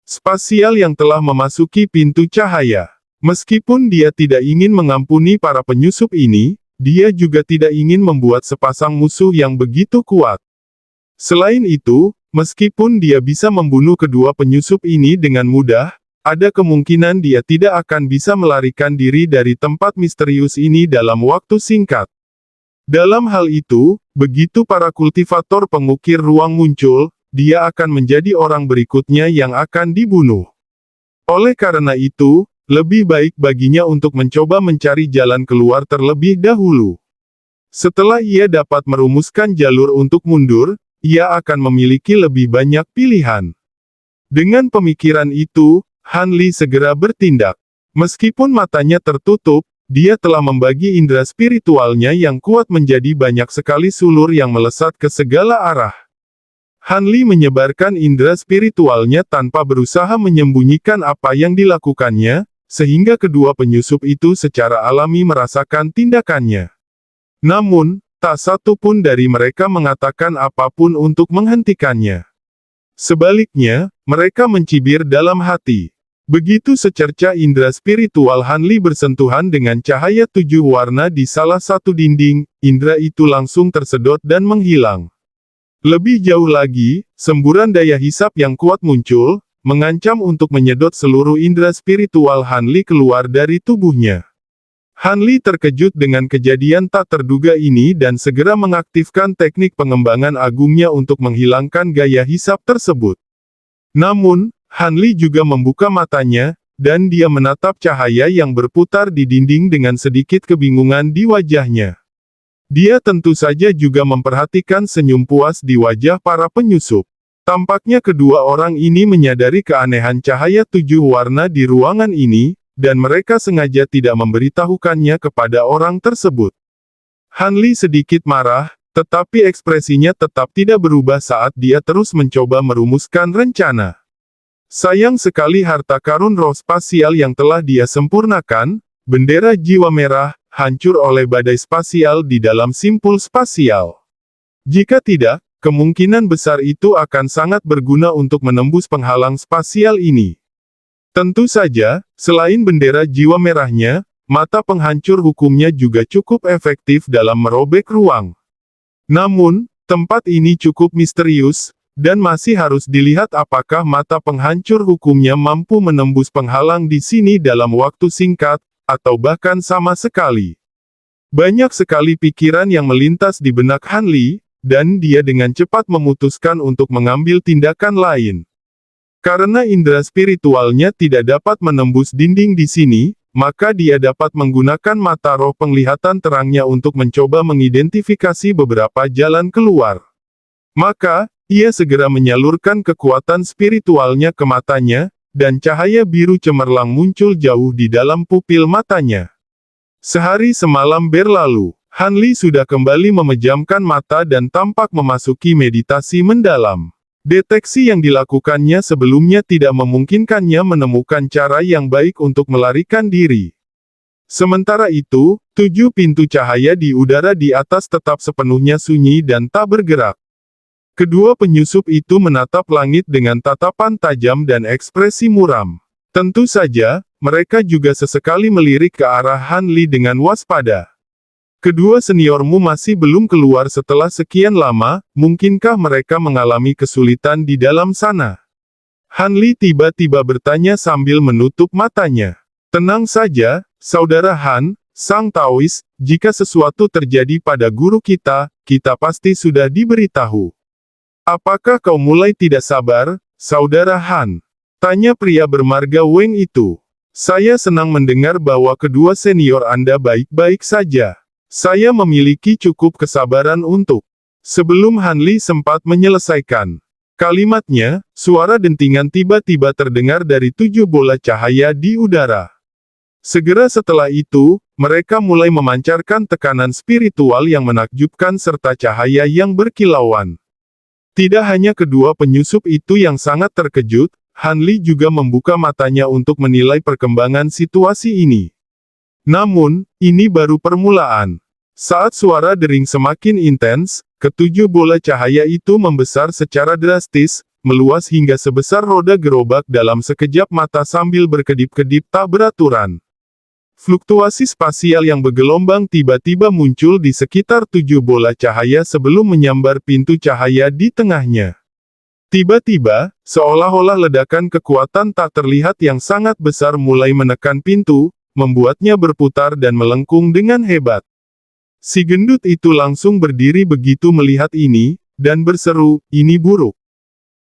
spasial yang telah memasuki pintu cahaya. Meskipun dia tidak ingin mengampuni para penyusup ini, dia juga tidak ingin membuat sepasang musuh yang begitu kuat. Selain itu, meskipun dia bisa membunuh kedua penyusup ini dengan mudah, ada kemungkinan dia tidak akan bisa melarikan diri dari tempat misterius ini dalam waktu singkat. Dalam hal itu, begitu para kultivator pengukir ruang muncul, dia akan menjadi orang berikutnya yang akan dibunuh. Oleh karena itu, lebih baik baginya untuk mencoba mencari jalan keluar terlebih dahulu. Setelah ia dapat merumuskan jalur untuk mundur, ia akan memiliki lebih banyak pilihan. Dengan pemikiran itu, Han Li segera bertindak. Meskipun matanya tertutup, dia telah membagi indera spiritualnya yang kuat menjadi banyak sekali sulur yang melesat ke segala arah. Han Li menyebarkan indera spiritualnya tanpa berusaha menyembunyikan apa yang dilakukannya, sehingga kedua penyusup itu secara alami merasakan tindakannya. Namun, tak satu pun dari mereka mengatakan apapun untuk menghentikannya. Sebaliknya, mereka mencibir dalam hati. Begitu secerca indera spiritual Han Li bersentuhan dengan cahaya 7 warna di salah satu dinding, indera itu langsung tersedot dan menghilang. Lebih jauh lagi, semburan daya hisap yang kuat muncul, mengancam untuk menyedot seluruh indera spiritual Han Li keluar dari tubuhnya. Han Li terkejut dengan kejadian tak terduga ini dan segera mengaktifkan teknik pengembangan agungnya untuk menghilangkan gaya hisap tersebut. Namun, Han Li juga membuka matanya, dan dia menatap cahaya yang berputar di dinding dengan sedikit kebingungan di wajahnya. Dia tentu saja juga memperhatikan senyum puas di wajah para penyusup. Tampaknya kedua orang ini menyadari keanehan cahaya 7 warna di ruangan ini, dan mereka sengaja tidak memberitahukannya kepada orang tersebut. Han Li sedikit marah, tetapi ekspresinya tetap tidak berubah saat dia terus mencoba merumuskan rencana. Sayang sekali harta karun roh spasial yang telah dia sempurnakan, bendera jiwa merah, hancur oleh badai spasial di dalam simpul spasial. Jika tidak, kemungkinan besar itu akan sangat berguna untuk menembus penghalang spasial ini. Tentu saja, selain bendera jiwa merahnya, mata penghancur hukumnya juga cukup efektif dalam merobek ruang. Namun, tempat ini cukup misterius, dan masih harus dilihat apakah mata penghancur hukumnya mampu menembus penghalang di sini dalam waktu singkat, atau bahkan sama sekali. Banyak sekali pikiran yang melintas di benak Han Li, dan dia dengan cepat memutuskan untuk mengambil tindakan lain. Karena indera spiritualnya tidak dapat menembus dinding di sini, maka dia dapat menggunakan mata roh penglihatan terangnya untuk mencoba mengidentifikasi beberapa jalan keluar. Maka, ia segera menyalurkan kekuatan spiritualnya ke matanya, dan cahaya biru cemerlang muncul jauh di dalam pupil matanya. Sehari semalam berlalu. Han Li sudah kembali memejamkan mata dan tampak memasuki meditasi mendalam. Deteksi yang dilakukannya sebelumnya tidak memungkinkannya menemukan cara yang baik untuk melarikan diri. Sementara itu, 7 pintu cahaya di udara di atas tetap sepenuhnya sunyi dan tak bergerak. Kedua penyusup itu menatap langit dengan tatapan tajam dan ekspresi muram. Tentu saja, mereka juga sesekali melirik ke arah Han Li dengan waspada. Kedua seniormu masih belum keluar setelah sekian lama, mungkinkah mereka mengalami kesulitan di dalam sana? Han Li tiba-tiba bertanya sambil menutup matanya. Tenang saja, Saudara Han, Sang Taois, jika sesuatu terjadi pada guru kita pasti sudah diberitahu. Apakah kau mulai tidak sabar, Saudara Han? Tanya pria bermarga Weng itu. Saya senang mendengar bahwa kedua senior Anda baik-baik saja. Saya memiliki cukup kesabaran untuk. Sebelum Han Li sempat menyelesaikan kalimatnya, suara dentingan tiba-tiba terdengar dari 7 bola cahaya di udara. Segera setelah itu, mereka mulai memancarkan tekanan spiritual yang menakjubkan serta cahaya yang berkilauan. Tidak hanya kedua penyusup itu yang sangat terkejut, Han Li juga membuka matanya untuk menilai perkembangan situasi ini. Namun, ini baru permulaan. Saat suara dering semakin intens, ketujuh bola cahaya itu membesar secara drastis, meluas hingga sebesar roda gerobak dalam sekejap mata sambil berkedip-kedip tak beraturan. Fluktuasi spasial yang bergelombang tiba-tiba muncul di sekitar 7 bola cahaya sebelum menyambar pintu cahaya di tengahnya. Tiba-tiba, seolah-olah ledakan kekuatan tak terlihat yang sangat besar mulai menekan pintu, membuatnya berputar dan melengkung dengan hebat. Si gendut itu langsung berdiri begitu melihat ini, dan berseru, "Ini buruk."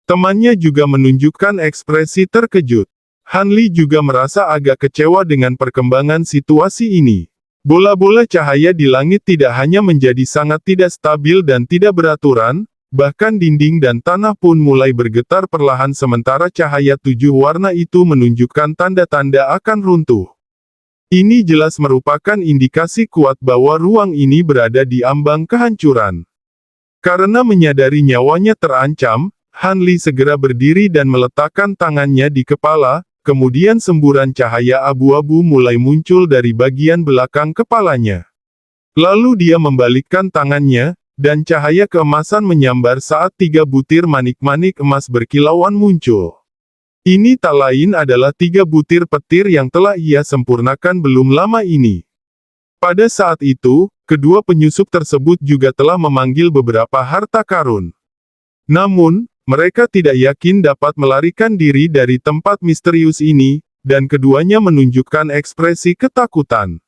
Temannya juga menunjukkan ekspresi terkejut. Han Li juga merasa agak kecewa dengan perkembangan situasi ini. Bola-bola cahaya di langit tidak hanya menjadi sangat tidak stabil dan tidak beraturan, bahkan dinding dan tanah pun mulai bergetar perlahan sementara cahaya 7 warna itu menunjukkan tanda-tanda akan runtuh. Ini jelas merupakan indikasi kuat bahwa ruang ini berada di ambang kehancuran. Karena menyadari nyawanya terancam, Han Li segera berdiri dan meletakkan tangannya di kepala, kemudian semburan cahaya abu-abu mulai muncul dari bagian belakang kepalanya. Lalu dia membalikkan tangannya, dan cahaya keemasan menyambar saat 3 butir manik-manik emas berkilauan muncul. Ini tak lain adalah 3 butir petir yang telah ia sempurnakan belum lama ini. Pada saat itu, kedua penyusup tersebut juga telah memanggil beberapa harta karun. Namun, mereka tidak yakin dapat melarikan diri dari tempat misterius ini, dan keduanya menunjukkan ekspresi ketakutan.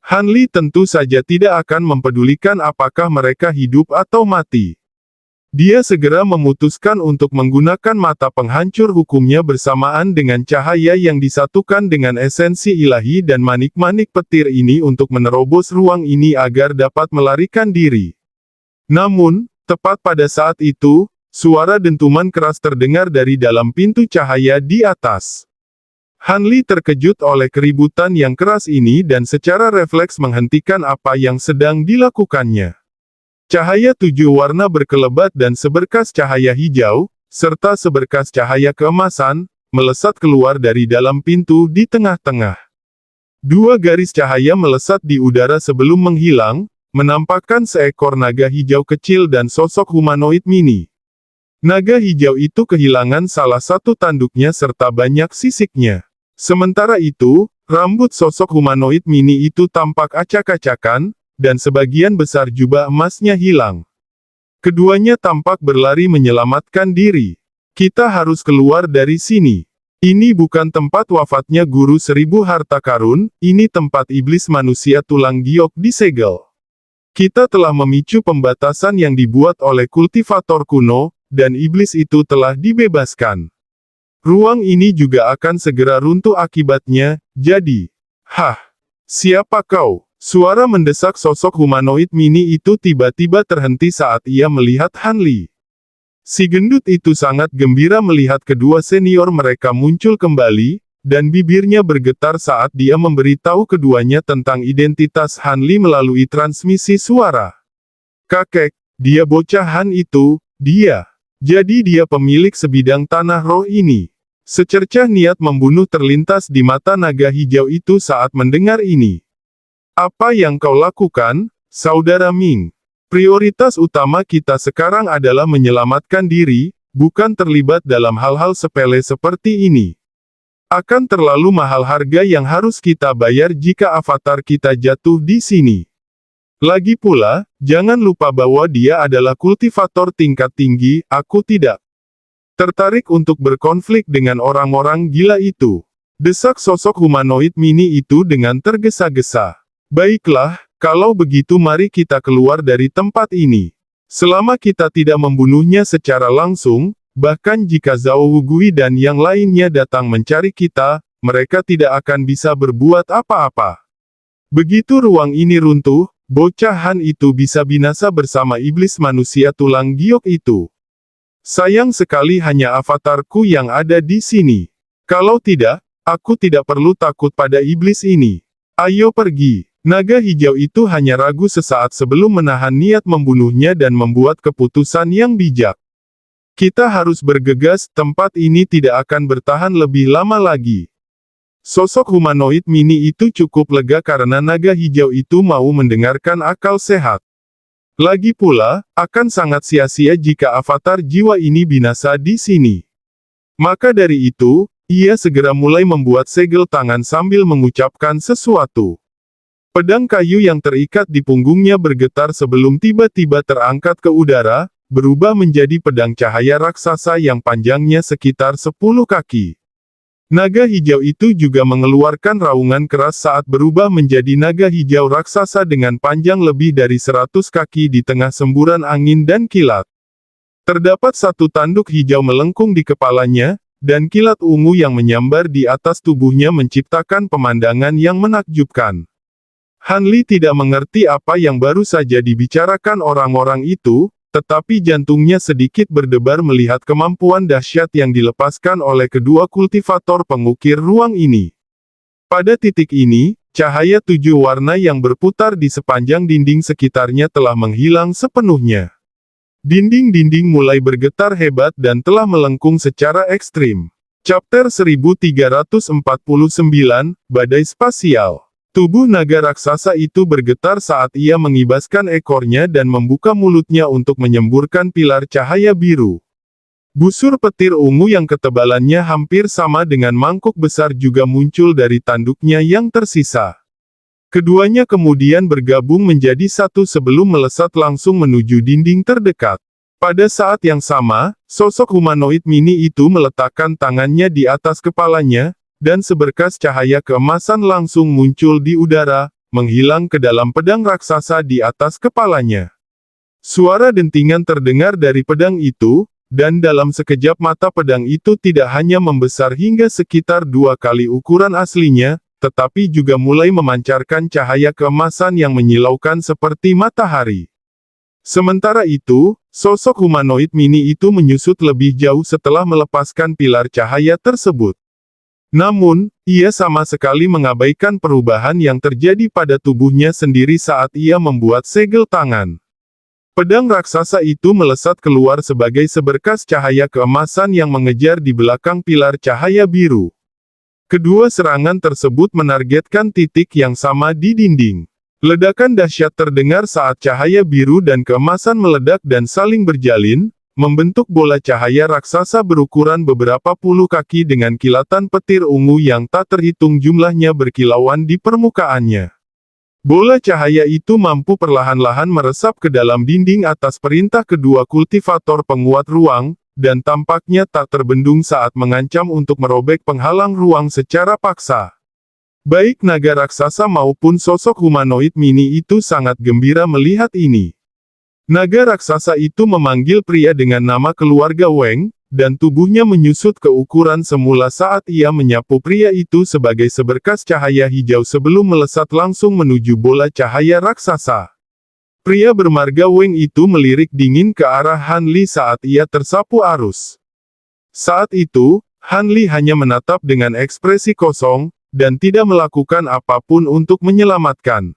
Han Li tentu saja tidak akan mempedulikan apakah mereka hidup atau mati. Dia segera memutuskan untuk menggunakan mata penghancur hukumnya bersamaan dengan cahaya yang disatukan dengan esensi ilahi dan manik-manik petir ini untuk menerobos ruang ini agar dapat melarikan diri. Namun, tepat pada saat itu, suara dentuman keras terdengar dari dalam pintu cahaya di atas. Han Li terkejut oleh keributan yang keras ini dan secara refleks menghentikan apa yang sedang dilakukannya. Cahaya 7 warna berkelebat dan seberkas cahaya hijau, serta seberkas cahaya keemasan, melesat keluar dari dalam pintu di tengah-tengah. 2 garis cahaya melesat di udara sebelum menghilang, menampakkan seekor naga hijau kecil dan sosok humanoid mini. Naga hijau itu kehilangan salah satu tanduknya serta banyak sisiknya. Sementara itu, rambut sosok humanoid mini itu tampak acak-acakan, dan sebagian besar jubah emasnya hilang. Keduanya tampak berlari menyelamatkan diri. Kita harus keluar dari sini. Ini bukan tempat wafatnya guru 1000 harta karun, ini tempat iblis manusia tulang giok disegel. Kita telah memicu pembatasan yang dibuat oleh kultivator kuno, dan iblis itu telah dibebaskan. Ruang ini juga akan segera runtuh akibatnya, jadi. Hah? Siapa kau? Suara mendesak sosok humanoid mini itu tiba-tiba terhenti saat ia melihat Han Li. Si gendut itu sangat gembira melihat kedua senior mereka muncul kembali, dan bibirnya bergetar saat dia memberitahu keduanya tentang identitas Han Li melalui transmisi suara. Kakek, dia bocah Han itu, dia. Jadi dia pemilik sebidang tanah roh ini. Secercah niat membunuh terlintas di mata naga hijau itu saat mendengar ini. Apa yang kau lakukan, Saudara Ming? Prioritas utama kita sekarang adalah menyelamatkan diri, bukan terlibat dalam hal-hal sepele seperti ini. Akan terlalu mahal harga yang harus kita bayar jika avatar kita jatuh di sini. Lagi pula, jangan lupa bahwa dia adalah kultivator tingkat tinggi, aku tidak tertarik untuk berkonflik dengan orang-orang gila itu. Desak sosok humanoid mini itu dengan tergesa-gesa. Baiklah, kalau begitu mari kita keluar dari tempat ini. Selama kita tidak membunuhnya secara langsung, bahkan jika Zhao Wugui dan yang lainnya datang mencari kita, mereka tidak akan bisa berbuat apa-apa. Begitu ruang ini runtuh, bocah Han itu bisa binasa bersama iblis manusia tulang giok itu. Sayang sekali hanya avatarku yang ada di sini. Kalau tidak, aku tidak perlu takut pada iblis ini. Ayo pergi. Naga hijau itu hanya ragu sesaat sebelum menahan niat membunuhnya dan membuat keputusan yang bijak. Kita harus bergegas, tempat ini tidak akan bertahan lebih lama lagi. Sosok humanoid mini itu cukup lega karena naga hijau itu mau mendengarkan akal sehat. Lagi pula, akan sangat sia-sia jika avatar jiwa ini binasa di sini. Maka dari itu, ia segera mulai membuat segel tangan sambil mengucapkan sesuatu. Pedang kayu yang terikat di punggungnya bergetar sebelum tiba-tiba terangkat ke udara, berubah menjadi pedang cahaya raksasa yang panjangnya sekitar 10 kaki. Naga hijau itu juga mengeluarkan raungan keras saat berubah menjadi naga hijau raksasa dengan panjang lebih dari 100 kaki di tengah semburan angin dan kilat. Terdapat satu tanduk hijau melengkung di kepalanya, dan kilat ungu yang menyambar di atas tubuhnya menciptakan pemandangan yang menakjubkan. Han Li tidak mengerti apa yang baru saja dibicarakan orang-orang itu, tetapi jantungnya sedikit berdebar melihat kemampuan dahsyat yang dilepaskan oleh kedua kultivator pengukir ruang ini. Pada titik ini, cahaya 7 warna yang berputar di sepanjang dinding sekitarnya telah menghilang sepenuhnya. Dinding-dinding mulai bergetar hebat dan telah melengkung secara ekstrim. Chapter 1349, Badai Spasial. Tubuh naga raksasa itu bergetar saat ia mengibaskan ekornya dan membuka mulutnya untuk menyemburkan pilar cahaya biru. Busur petir ungu yang ketebalannya hampir sama dengan mangkuk besar juga muncul dari tanduknya yang tersisa. Keduanya kemudian bergabung menjadi satu sebelum melesat langsung menuju dinding terdekat. Pada saat yang sama, sosok humanoid mini itu meletakkan tangannya di atas kepalanya, dan seberkas cahaya keemasan langsung muncul di udara, menghilang ke dalam pedang raksasa di atas kepalanya. Suara dentingan terdengar dari pedang itu, dan dalam sekejap mata pedang itu tidak hanya membesar hingga sekitar 2 kali ukuran aslinya, tetapi juga mulai memancarkan cahaya keemasan yang menyilaukan seperti matahari. Sementara itu, sosok humanoid mini itu menyusut lebih jauh setelah melepaskan pilar cahaya tersebut. Namun, ia sama sekali mengabaikan perubahan yang terjadi pada tubuhnya sendiri saat ia membuat segel tangan. Pedang raksasa itu melesat keluar sebagai seberkas cahaya keemasan yang mengejar di belakang pilar cahaya biru. Kedua serangan tersebut menargetkan titik yang sama di dinding. Ledakan dahsyat terdengar saat cahaya biru dan keemasan meledak dan saling berjalin, membentuk bola cahaya raksasa berukuran beberapa puluh kaki dengan kilatan petir ungu yang tak terhitung jumlahnya berkilauan di permukaannya. Bola cahaya itu mampu perlahan-lahan meresap ke dalam dinding atas perintah kedua kultivator penguat ruang, dan tampaknya tak terbendung saat mengancam untuk merobek penghalang ruang secara paksa. Baik naga raksasa maupun sosok humanoid mini itu sangat gembira melihat ini. Naga raksasa itu memanggil pria dengan nama keluarga Weng, dan tubuhnya menyusut ke ukuran semula saat ia menyapu pria itu sebagai seberkas cahaya hijau sebelum melesat langsung menuju bola cahaya raksasa. Pria bermarga Weng itu melirik dingin ke arah Han Li saat ia tersapu arus. Saat itu, Han Li hanya menatap dengan ekspresi kosong, dan tidak melakukan apapun untuk menyelamatkan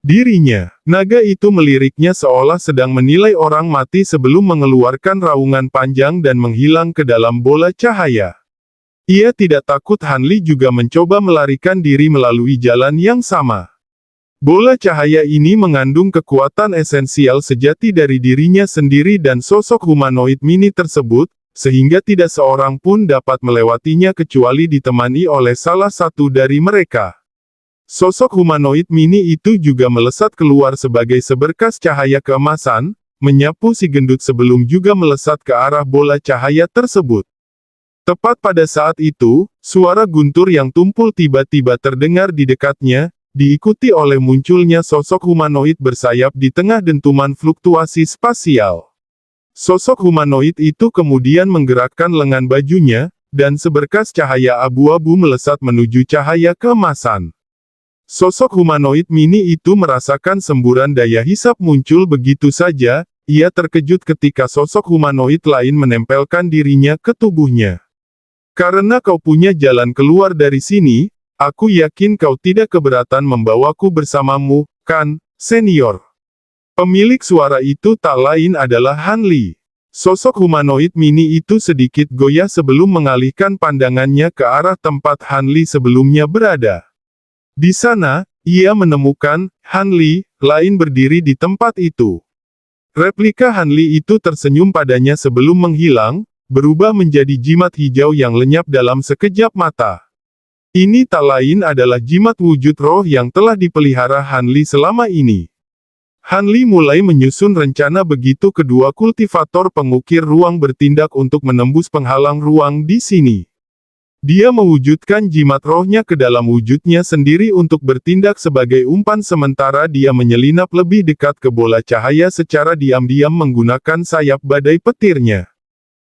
dirinya. Naga itu meliriknya seolah sedang menilai orang mati sebelum mengeluarkan raungan panjang dan menghilang ke dalam bola cahaya. Ia tidak takut Han Li juga mencoba melarikan diri melalui jalan yang sama. Bola cahaya ini mengandung kekuatan esensial sejati dari dirinya sendiri dan sosok humanoid mini tersebut, sehingga tidak seorang pun dapat melewatinya kecuali ditemani oleh salah satu dari mereka. Sosok humanoid mini itu juga melesat keluar sebagai seberkas cahaya keemasan, menyapu si gendut sebelum juga melesat ke arah bola cahaya tersebut. Tepat pada saat itu, suara guntur yang tumpul tiba-tiba terdengar di dekatnya, diikuti oleh munculnya sosok humanoid bersayap di tengah dentuman fluktuasi spasial. Sosok humanoid itu kemudian menggerakkan lengan bajunya, dan seberkas cahaya abu-abu melesat menuju cahaya keemasan. Sosok humanoid mini itu merasakan semburan daya hisap muncul begitu saja, ia terkejut ketika sosok humanoid lain menempelkan dirinya ke tubuhnya. Karena kau punya jalan keluar dari sini, aku yakin kau tidak keberatan membawaku bersamamu, kan, senior? Pemilik suara itu tak lain adalah Han Li. Sosok humanoid mini itu sedikit goyah sebelum mengalihkan pandangannya ke arah tempat Han Li sebelumnya berada. Di sana, ia menemukan Han Li lain berdiri di tempat itu. Replika Han Li itu tersenyum padanya sebelum menghilang, berubah menjadi jimat hijau yang lenyap dalam sekejap mata. Ini tak lain adalah jimat wujud roh yang telah dipelihara Han Li selama ini. Han Li mulai menyusun rencana begitu kedua kultivator pengukir ruang bertindak untuk menembus penghalang ruang di sini. Dia mewujudkan jimat rohnya ke dalam wujudnya sendiri untuk bertindak sebagai umpan sementara dia menyelinap lebih dekat ke bola cahaya secara diam-diam menggunakan sayap badai petirnya.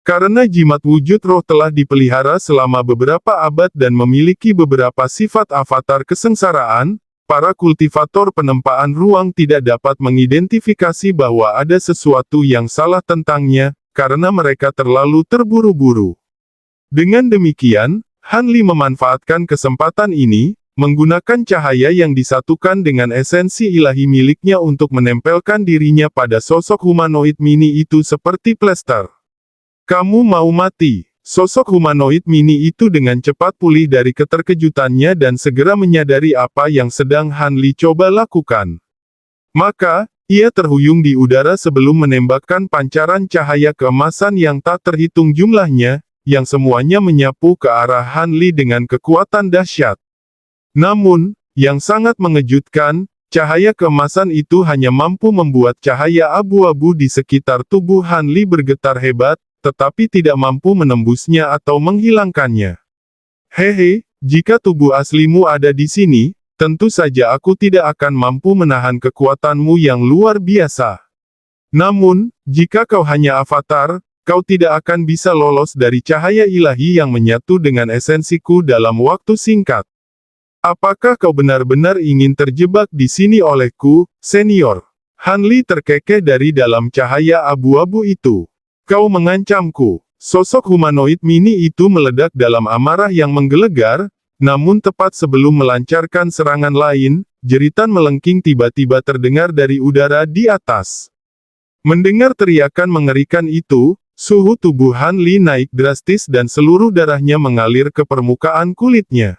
Karena jimat wujud roh telah dipelihara selama beberapa abad dan memiliki beberapa sifat avatar kesengsaraan, para kultivator penempaan ruang tidak dapat mengidentifikasi bahwa ada sesuatu yang salah tentangnya, karena mereka terlalu terburu-buru. Dengan demikian, Han Li memanfaatkan kesempatan ini, menggunakan cahaya yang disatukan dengan esensi ilahi miliknya untuk menempelkan dirinya pada sosok humanoid mini itu seperti plester. Kamu mau mati? Sosok humanoid mini itu dengan cepat pulih dari keterkejutannya dan segera menyadari apa yang sedang Han Li coba lakukan. Maka, ia terhuyung di udara sebelum menembakkan pancaran cahaya keemasan yang tak terhitung jumlahnya, yang semuanya menyapu ke arah Han Li dengan kekuatan dahsyat. Namun, yang sangat mengejutkan, cahaya keemasan itu hanya mampu membuat cahaya abu-abu di sekitar tubuh Han Li bergetar hebat, tetapi tidak mampu menembusnya atau menghilangkannya. Hehe, jika tubuh aslimu ada di sini, tentu saja aku tidak akan mampu menahan kekuatanmu yang luar biasa. Namun, jika kau hanya avatar, kau tidak akan bisa lolos dari cahaya ilahi yang menyatu dengan esensiku dalam waktu singkat. Apakah kau benar-benar ingin terjebak di sini olehku, senior? Han Li terkekeh dari dalam cahaya abu-abu itu. Kau mengancamku. Sosok humanoid mini itu meledak dalam amarah yang menggelegar, namun tepat sebelum melancarkan serangan lain, jeritan melengking tiba-tiba terdengar dari udara di atas. Mendengar teriakan mengerikan itu, suhu tubuh Han Li naik drastis dan seluruh darahnya mengalir ke permukaan kulitnya.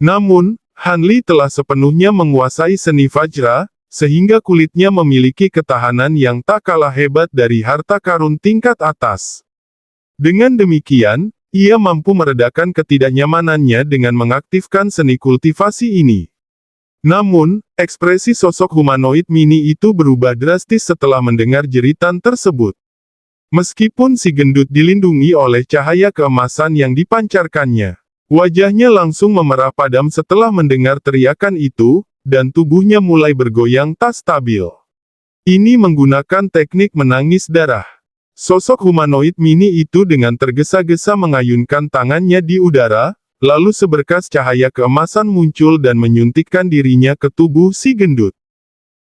Namun, Han Li telah sepenuhnya menguasai seni Vajra, sehingga kulitnya memiliki ketahanan yang tak kalah hebat dari harta karun tingkat atas. Dengan demikian, ia mampu meredakan ketidaknyamanannya dengan mengaktifkan seni kultivasi ini. Namun, ekspresi sosok humanoid mini itu berubah drastis setelah mendengar jeritan tersebut. Meskipun si gendut dilindungi oleh cahaya keemasan yang dipancarkannya, wajahnya langsung memerah padam setelah mendengar teriakan itu, dan tubuhnya mulai bergoyang tak stabil. Ini menggunakan teknik menangis darah. Sosok humanoid mini itu dengan tergesa-gesa mengayunkan tangannya di udara, lalu seberkas cahaya keemasan muncul dan menyuntikkan dirinya ke tubuh si gendut.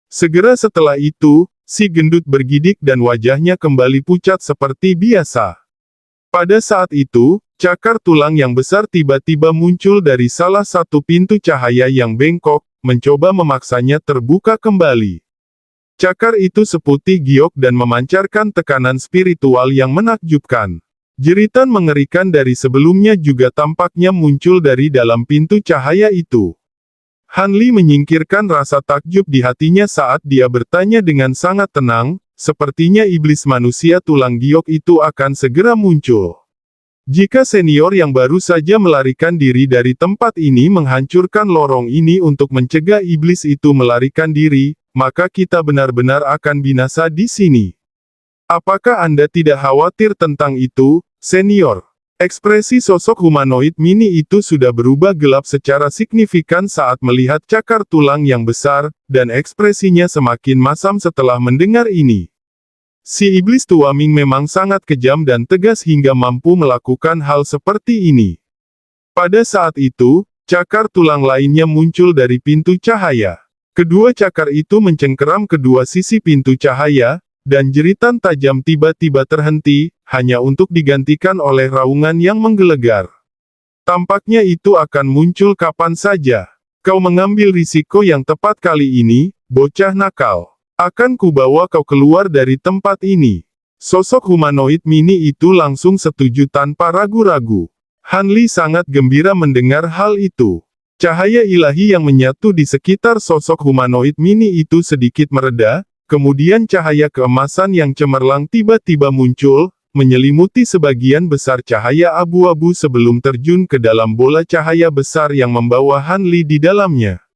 Segera setelah itu, si gendut bergidik dan wajahnya kembali pucat seperti biasa. Pada saat itu, cakar tulang yang besar tiba-tiba muncul dari salah satu pintu cahaya yang bengkok, mencoba memaksanya terbuka kembali. Cakar itu seputih giok dan memancarkan tekanan spiritual yang menakjubkan. Jeritan mengerikan dari sebelumnya juga tampaknya muncul dari dalam pintu cahaya itu. Han Li menyingkirkan rasa takjub di hatinya saat dia bertanya dengan sangat tenang, sepertinya iblis manusia tulang giok itu akan segera muncul. Jika senior yang baru saja melarikan diri dari tempat ini menghancurkan lorong ini untuk mencegah iblis itu melarikan diri, maka kita benar-benar akan binasa di sini. Apakah Anda tidak khawatir tentang itu, senior? Ekspresi sosok humanoid mini itu sudah berubah gelap secara signifikan saat melihat cakar tulang yang besar, dan ekspresinya semakin masam setelah mendengar ini. Si iblis tua Ming memang sangat kejam dan tegas hingga mampu melakukan hal seperti ini. Pada saat itu, cakar tulang lainnya muncul dari pintu cahaya. Kedua cakar itu mencengkeram kedua sisi pintu cahaya, dan jeritan tajam tiba-tiba terhenti, hanya untuk digantikan oleh raungan yang menggelegar. Tampaknya itu akan muncul kapan saja. Kau mengambil risiko yang tepat kali ini, bocah nakal. Akan kubawa kau keluar dari tempat ini. Sosok humanoid mini itu langsung setuju tanpa ragu-ragu. Han Li sangat gembira mendengar hal itu. Cahaya ilahi yang menyatu di sekitar sosok humanoid mini itu sedikit mereda, kemudian cahaya keemasan yang cemerlang tiba-tiba muncul, menyelimuti sebagian besar cahaya abu-abu sebelum terjun ke dalam bola cahaya besar yang membawa Han Li di dalamnya.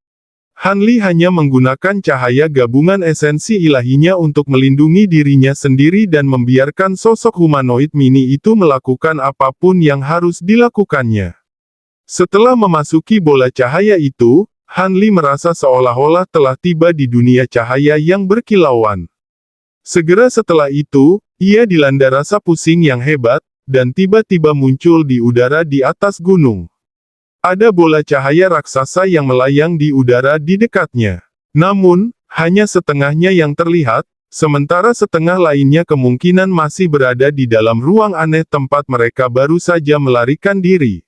Han Li hanya menggunakan cahaya gabungan esensi ilahinya untuk melindungi dirinya sendiri dan membiarkan sosok humanoid mini itu melakukan apapun yang harus dilakukannya. Setelah memasuki bola cahaya itu, Han Li merasa seolah-olah telah tiba di dunia cahaya yang berkilauan. Segera setelah itu, ia dilanda rasa pusing yang hebat, dan tiba-tiba muncul di udara di atas gunung. Ada bola cahaya raksasa yang melayang di udara di dekatnya. Namun, hanya setengahnya yang terlihat, sementara setengah lainnya kemungkinan masih berada di dalam ruang aneh tempat mereka baru saja melarikan diri.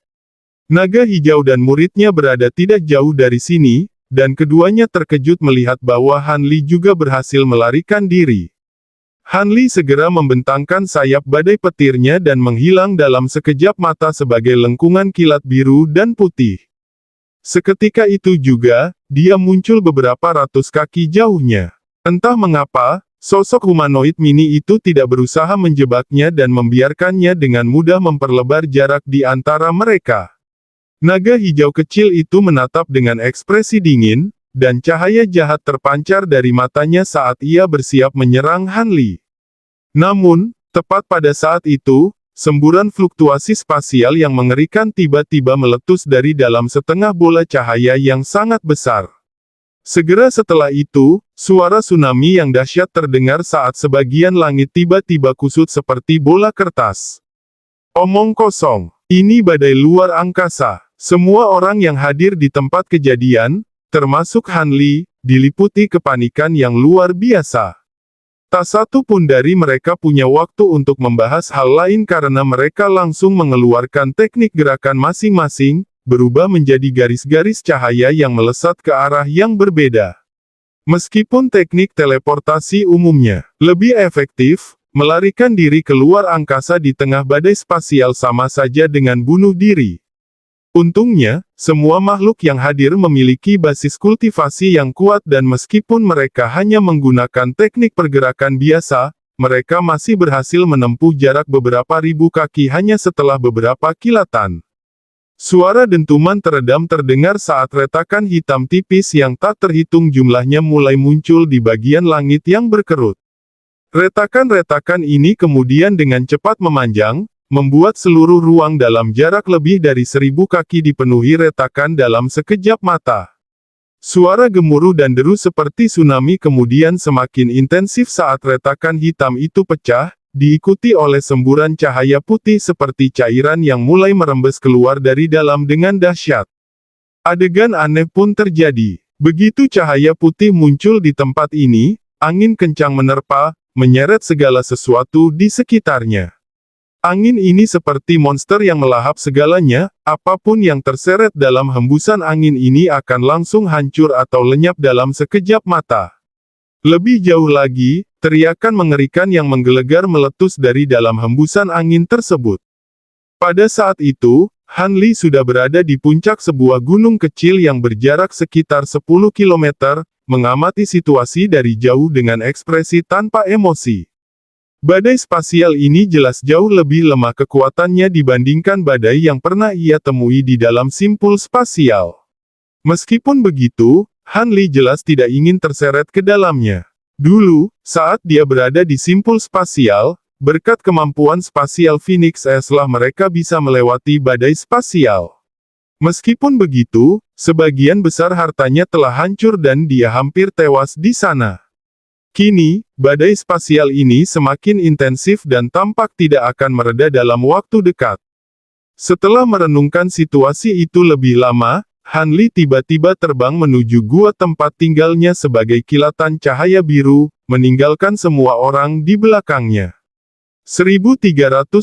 Naga hijau dan muridnya berada tidak jauh dari sini, dan keduanya terkejut melihat bahwa Han Li juga berhasil melarikan diri. Han Li segera membentangkan sayap badai petirnya dan menghilang dalam sekejap mata sebagai lengkungan kilat biru dan putih. Seketika itu juga, dia muncul beberapa ratus kaki jauhnya. Entah mengapa, sosok humanoid mini itu tidak berusaha menjebaknya dan membiarkannya dengan mudah memperlebar jarak di antara mereka. Naga hijau kecil itu menatap dengan ekspresi dingin, dan cahaya jahat terpancar dari matanya saat ia bersiap menyerang Han Li. Namun, tepat pada saat itu, semburan fluktuasi spasial yang mengerikan tiba-tiba meletus dari dalam setengah bola cahaya yang sangat besar. Segera setelah itu, suara tsunami yang dahsyat terdengar saat sebagian langit tiba-tiba kusut seperti bola kertas. Omong kosong, ini badai luar angkasa. Semua orang yang hadir di tempat kejadian, termasuk Han Li, diliputi kepanikan yang luar biasa. Tak satu pun dari mereka punya waktu untuk membahas hal lain karena mereka langsung mengeluarkan teknik gerakan masing-masing, berubah menjadi garis-garis cahaya yang melesat ke arah yang berbeda. Meskipun teknik teleportasi umumnya lebih efektif, melarikan diri keluar angkasa di tengah badai spasial sama saja dengan bunuh diri. Untungnya, semua makhluk yang hadir memiliki basis kultivasi yang kuat dan meskipun mereka hanya menggunakan teknik pergerakan biasa, mereka masih berhasil menempuh jarak beberapa ribu kaki hanya setelah beberapa kilatan. Suara dentuman teredam terdengar saat retakan hitam tipis yang tak terhitung jumlahnya mulai muncul di bagian langit yang berkerut. Retakan-retakan ini kemudian dengan cepat memanjang, membuat seluruh ruang dalam jarak lebih dari 1000 kaki dipenuhi retakan dalam sekejap mata. Suara gemuruh dan deru seperti tsunami kemudian semakin intensif saat retakan hitam itu pecah, diikuti oleh semburan cahaya putih seperti cairan yang mulai merembes keluar dari dalam dengan dahsyat. Adegan aneh pun terjadi. Begitu cahaya putih muncul di tempat ini, angin kencang menerpa, menyeret segala sesuatu di sekitarnya. Angin ini seperti monster yang melahap segalanya, apapun yang terseret dalam hembusan angin ini akan langsung hancur atau lenyap dalam sekejap mata. Lebih jauh lagi, teriakan mengerikan yang menggelegar meletus dari dalam hembusan angin tersebut. Pada saat itu, Han Li sudah berada di puncak sebuah gunung kecil yang berjarak sekitar 10 km, mengamati situasi dari jauh dengan ekspresi tanpa emosi. Badai spasial ini jelas jauh lebih lemah kekuatannya dibandingkan badai yang pernah ia temui di dalam simpul spasial. Meskipun begitu, Han Li jelas tidak ingin terseret ke dalamnya. Dulu, saat dia berada di simpul spasial, berkat kemampuan spasial Phoenix S lah mereka bisa melewati badai spasial. Meskipun begitu, sebagian besar hartanya telah hancur dan dia hampir tewas di sana. Kini, badai spasial ini semakin intensif dan tampak tidak akan mereda dalam waktu dekat. Setelah merenungkan situasi itu lebih lama, Han Li tiba-tiba terbang menuju gua tempat tinggalnya sebagai kilatan cahaya biru, meninggalkan semua orang di belakangnya. 1350,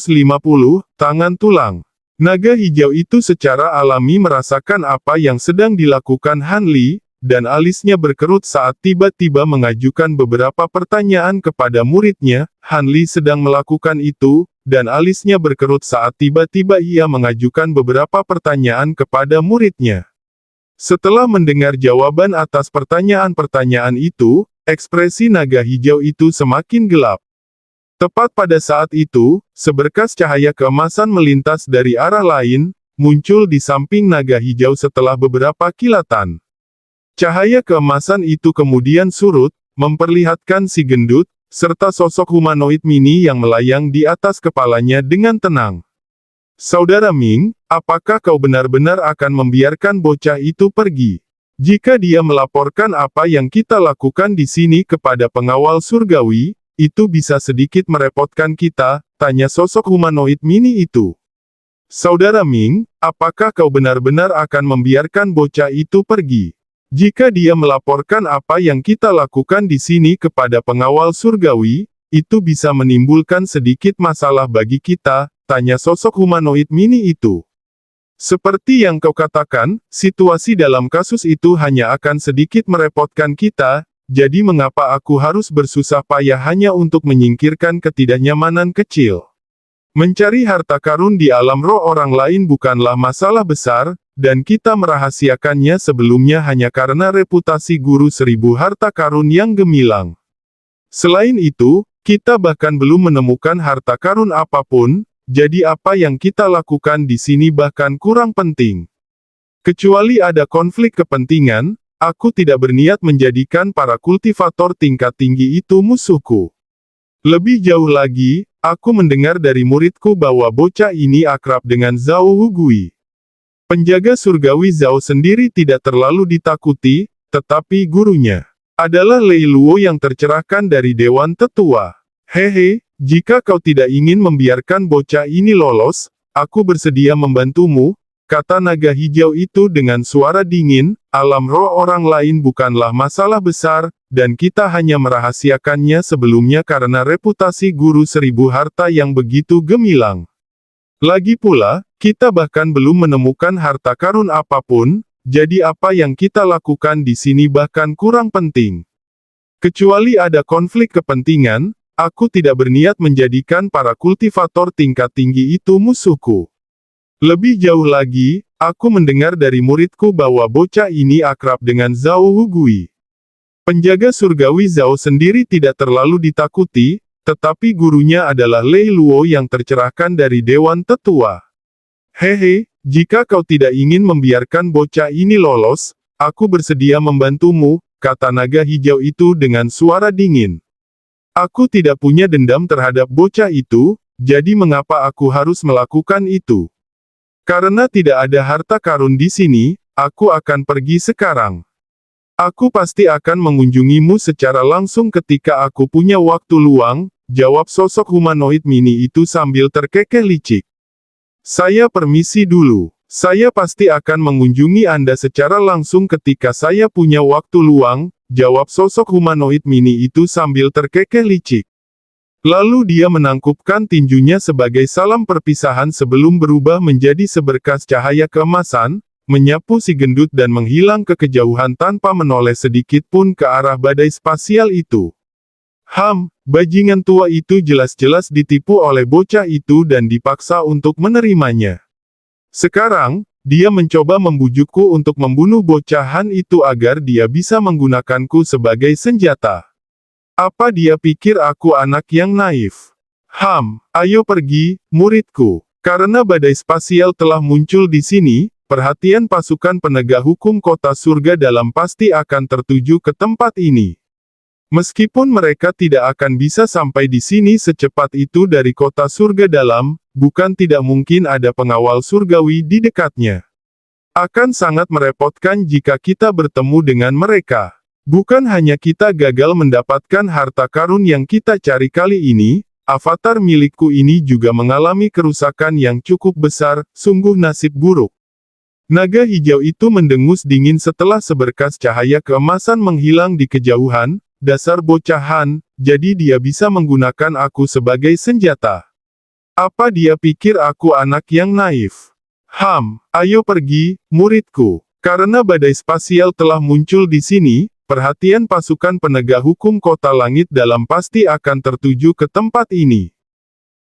tangan tulang. Naga hijau itu secara alami merasakan apa yang sedang dilakukan Han Li, dan alisnya berkerut saat tiba-tiba mengajukan beberapa pertanyaan kepada muridnya. Han Li sedang melakukan itu, dan alisnya berkerut saat tiba-tiba ia mengajukan beberapa pertanyaan kepada muridnya. Setelah mendengar jawaban atas pertanyaan-pertanyaan itu, ekspresi naga hijau itu semakin gelap. Tepat pada saat itu, seberkas cahaya keemasan melintas dari arah lain, muncul di samping naga hijau setelah beberapa kilatan. Cahaya keemasan itu kemudian surut, memperlihatkan si gendut, serta sosok humanoid mini yang melayang di atas kepalanya dengan tenang. Saudara Ming, apakah kau benar-benar akan membiarkan bocah itu pergi? Jika dia melaporkan apa yang kita lakukan di sini kepada pengawal surgawi, itu bisa sedikit merepotkan kita, tanya sosok humanoid mini itu. Saudara Ming, apakah kau benar-benar akan membiarkan bocah itu pergi? Jika dia melaporkan apa yang kita lakukan di sini kepada pengawal surgawi, itu bisa menimbulkan sedikit masalah bagi kita, tanya sosok humanoid mini itu. Seperti yang kau katakan, situasi dalam kasus itu hanya akan sedikit merepotkan kita, jadi mengapa aku harus bersusah payah hanya untuk menyingkirkan ketidaknyamanan kecil? Mencari harta karun di alam roh orang lain bukanlah masalah besar, dan kita merahasiakannya sebelumnya hanya karena reputasi guru 1000 harta karun yang gemilang. Selain itu, kita bahkan belum menemukan harta karun apapun, jadi apa yang kita lakukan di sini bahkan kurang penting. Kecuali ada konflik kepentingan, aku tidak berniat menjadikan para kultivator tingkat tinggi itu musuhku. Lebih jauh lagi, aku mendengar dari muridku bahwa bocah ini akrab dengan Zhao Hugui. Penjaga surgawi Zhao sendiri tidak terlalu ditakuti, tetapi gurunya adalah Lei Luo yang tercerahkan dari Dewan Tetua. Hehe, jika kau tidak ingin membiarkan bocah ini lolos, aku bersedia membantumu, kata naga hijau itu dengan suara dingin. Alam roh orang lain bukanlah masalah besar, dan kita hanya merahasiakannya sebelumnya karena reputasi guru 1000 harta yang begitu gemilang. Lagi pula, kita bahkan belum menemukan harta karun apapun, jadi apa yang kita lakukan di sini bahkan kurang penting. Kecuali ada konflik kepentingan, aku tidak berniat menjadikan para kultivator tingkat tinggi itu musuhku. Lebih jauh lagi, aku mendengar dari muridku bahwa bocah ini akrab dengan Zhao Hugui. Penjaga surgawi Zhao sendiri tidak terlalu ditakuti, tetapi gurunya adalah Lei Luo yang tercerahkan dari Dewan Tetua. Hehe, jika kau tidak ingin membiarkan bocah ini lolos, aku bersedia membantumu, kata naga hijau itu dengan suara dingin. Aku tidak punya dendam terhadap bocah itu, jadi mengapa aku harus melakukan itu? Karena tidak ada harta karun di sini, aku akan pergi sekarang. Aku pasti akan mengunjungimu secara langsung ketika aku punya waktu luang, jawab sosok humanoid mini itu sambil terkekeh licik. Saya permisi dulu. Saya pasti akan mengunjungi Anda secara langsung ketika saya punya waktu luang, jawab sosok humanoid mini itu sambil terkekeh licik. Lalu dia menangkupkan tinjunya sebagai salam perpisahan sebelum berubah menjadi seberkas cahaya keemasan, menyapu si gendut dan menghilang ke kejauhan tanpa menoleh sedikit pun ke arah badai spasial itu. Bajingan tua itu jelas-jelas ditipu oleh bocah itu dan dipaksa untuk menerimanya. Sekarang, dia mencoba membujukku untuk membunuh bocah Han itu agar dia bisa menggunakanku sebagai senjata. Apa dia pikir aku anak yang naif? Ayo pergi, muridku. Karena badai spasial telah muncul di sini, perhatian pasukan penegak hukum kota surga dalam pasti akan tertuju ke tempat ini. Meskipun mereka tidak akan bisa sampai di sini secepat itu dari kota surga dalam, bukan tidak mungkin ada pengawal surgawi di dekatnya. Akan sangat merepotkan jika kita bertemu dengan mereka. Bukan hanya kita gagal mendapatkan harta karun yang kita cari kali ini, avatar milikku ini juga mengalami kerusakan yang cukup besar, sungguh nasib buruk. Naga hijau itu mendengus dingin setelah seberkas cahaya keemasan menghilang di kejauhan. Dasar bocah Han, jadi dia bisa menggunakan aku sebagai senjata. Apa dia pikir aku anak yang naif? Ayo pergi, muridku. Karena badai spasial telah muncul di sini, perhatian pasukan penegak hukum kota langit dalam pasti akan tertuju ke tempat ini.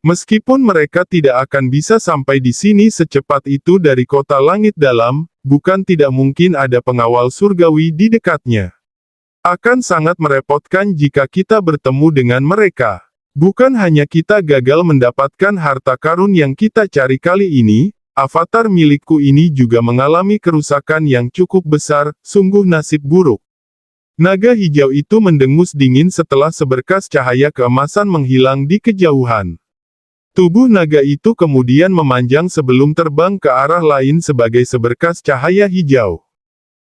Meskipun mereka tidak akan bisa sampai di sini secepat itu dari kota langit dalam, bukan tidak mungkin ada pengawal surgawi di dekatnya. Akan sangat merepotkan jika kita bertemu dengan mereka. Bukan hanya kita gagal mendapatkan harta karun yang kita cari kali ini, avatar milikku ini juga mengalami kerusakan yang cukup besar, sungguh nasib buruk. Naga hijau itu mendengus dingin setelah seberkas cahaya keemasan menghilang di kejauhan. Tubuh naga itu kemudian memanjang sebelum terbang ke arah lain sebagai seberkas cahaya hijau.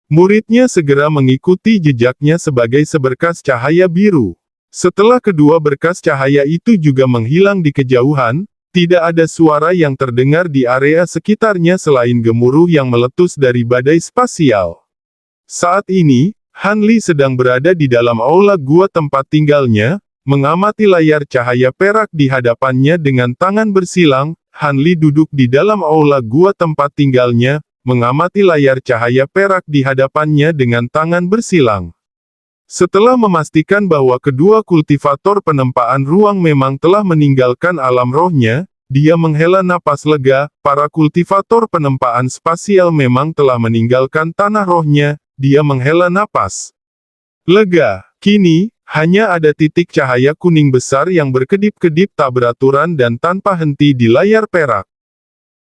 Muridnya segera mengikuti jejaknya sebagai seberkas cahaya biru. Setelah kedua berkas cahaya itu juga menghilang di kejauhan, tidak ada suara yang terdengar di area sekitarnya selain gemuruh yang meletus dari badai spasial. Saat ini, Han Li sedang berada di dalam aula gua tempat tinggalnya, mengamati layar cahaya perak di hadapannya dengan tangan bersilang. Han Li duduk di dalam aula gua tempat tinggalnya, mengamati layar cahaya perak di hadapannya dengan tangan bersilang. Setelah memastikan bahwa kedua kultivator penempaan ruang memang telah meninggalkan alam rohnya, dia menghela napas lega. Para kultivator penempaan spasial memang telah meninggalkan tanah rohnya, dia menghela napas lega. Kini, hanya ada titik cahaya kuning besar yang berkedip-kedip tak beraturan dan tanpa henti di layar perak.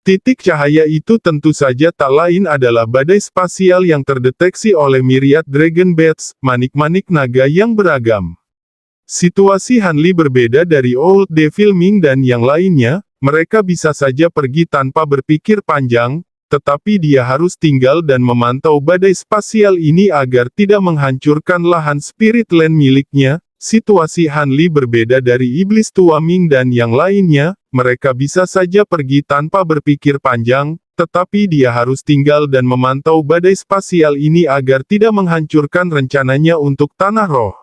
Titik cahaya itu tentu saja tak lain adalah badai spasial yang terdeteksi oleh Myriad Dragon Bats, manik-manik naga yang beragam. Situasi Han Li berbeda dari Old Devil Ming dan yang lainnya, mereka bisa saja pergi tanpa berpikir panjang, tetapi dia harus tinggal dan memantau badai spasial ini agar tidak menghancurkan lahan Spirit Land miliknya. Situasi Han Li berbeda dari Iblis Tua Ming dan yang lainnya, mereka bisa saja pergi tanpa berpikir panjang, tetapi dia harus tinggal dan memantau badai spasial ini agar tidak menghancurkan rencananya untuk tanah roh.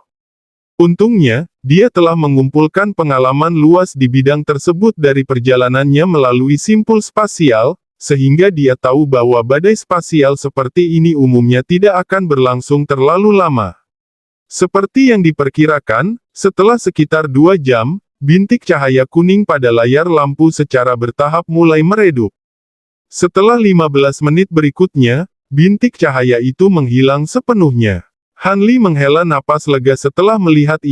Untungnya, dia telah mengumpulkan pengalaman luas di bidang tersebut dari perjalanannya melalui simpul spasial, sehingga dia tahu bahwa badai spasial seperti ini umumnya tidak akan berlangsung terlalu lama. Seperti yang diperkirakan, setelah sekitar 2 jam, bintik cahaya kuning pada layar lampu secara bertahap mulai meredup. Setelah 15 menit berikutnya, bintik cahaya itu menghilang sepenuhnya. Han Li menghela napas lega setelah melihat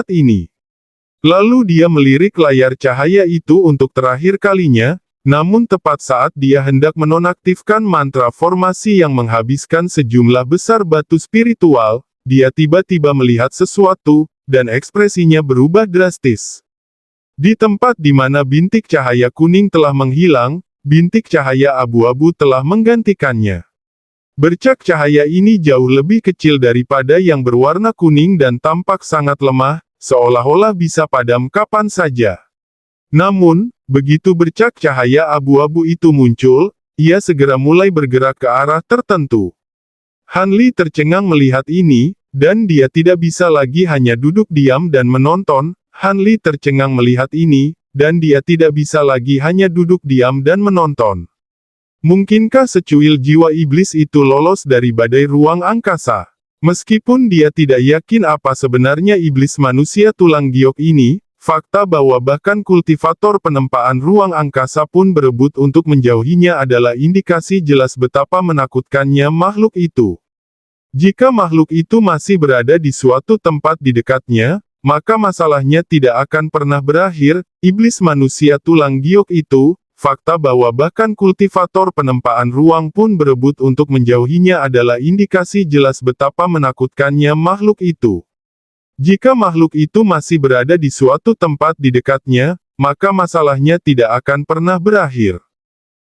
ini. Lalu dia melirik layar cahaya itu untuk terakhir kalinya. Namun tepat saat dia hendak menonaktifkan mantra formasi yang menghabiskan sejumlah besar batu spiritual, dia tiba-tiba melihat sesuatu, dan ekspresinya berubah drastis. Di tempat di mana bintik cahaya kuning telah menghilang, bintik cahaya abu-abu telah menggantikannya. Bercak cahaya ini jauh lebih kecil daripada yang berwarna kuning dan tampak sangat lemah, seolah-olah bisa padam kapan saja. Namun, begitu bercak cahaya abu-abu itu muncul, ia segera mulai bergerak ke arah tertentu. Han Li tercengang melihat ini, dan dia tidak bisa lagi hanya duduk diam dan menonton. Han Li tercengang melihat ini, dan dia tidak bisa lagi hanya duduk diam dan menonton. Mungkinkah secuil jiwa iblis itu lolos dari badai ruang angkasa? Meskipun dia tidak yakin apa sebenarnya iblis manusia tulang giok ini, fakta bahwa bahkan kultivator penempaan ruang angkasa pun berebut untuk menjauhinya adalah indikasi jelas betapa menakutkannya makhluk itu. Jika makhluk itu masih berada di suatu tempat di dekatnya, maka masalahnya tidak akan pernah berakhir. Iblis manusia tulang giok itu, fakta bahwa bahkan kultivator penempaan ruang pun berebut untuk menjauhinya adalah indikasi jelas betapa menakutkannya makhluk itu. Jika makhluk itu masih berada di suatu tempat di dekatnya, maka masalahnya tidak akan pernah berakhir.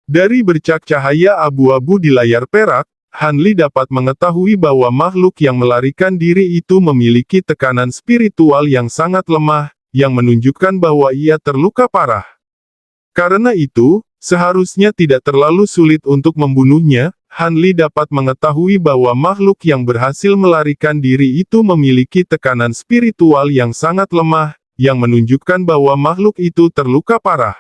Dari bercak cahaya abu-abu di layar perak, Hanli dapat mengetahui bahwa makhluk yang melarikan diri itu memiliki tekanan spiritual yang sangat lemah, yang menunjukkan bahwa ia terluka parah. Karena itu, seharusnya tidak terlalu sulit untuk membunuhnya. Hanli dapat mengetahui bahwa makhluk yang berhasil melarikan diri itu memiliki tekanan spiritual yang sangat lemah, yang menunjukkan bahwa makhluk itu terluka parah.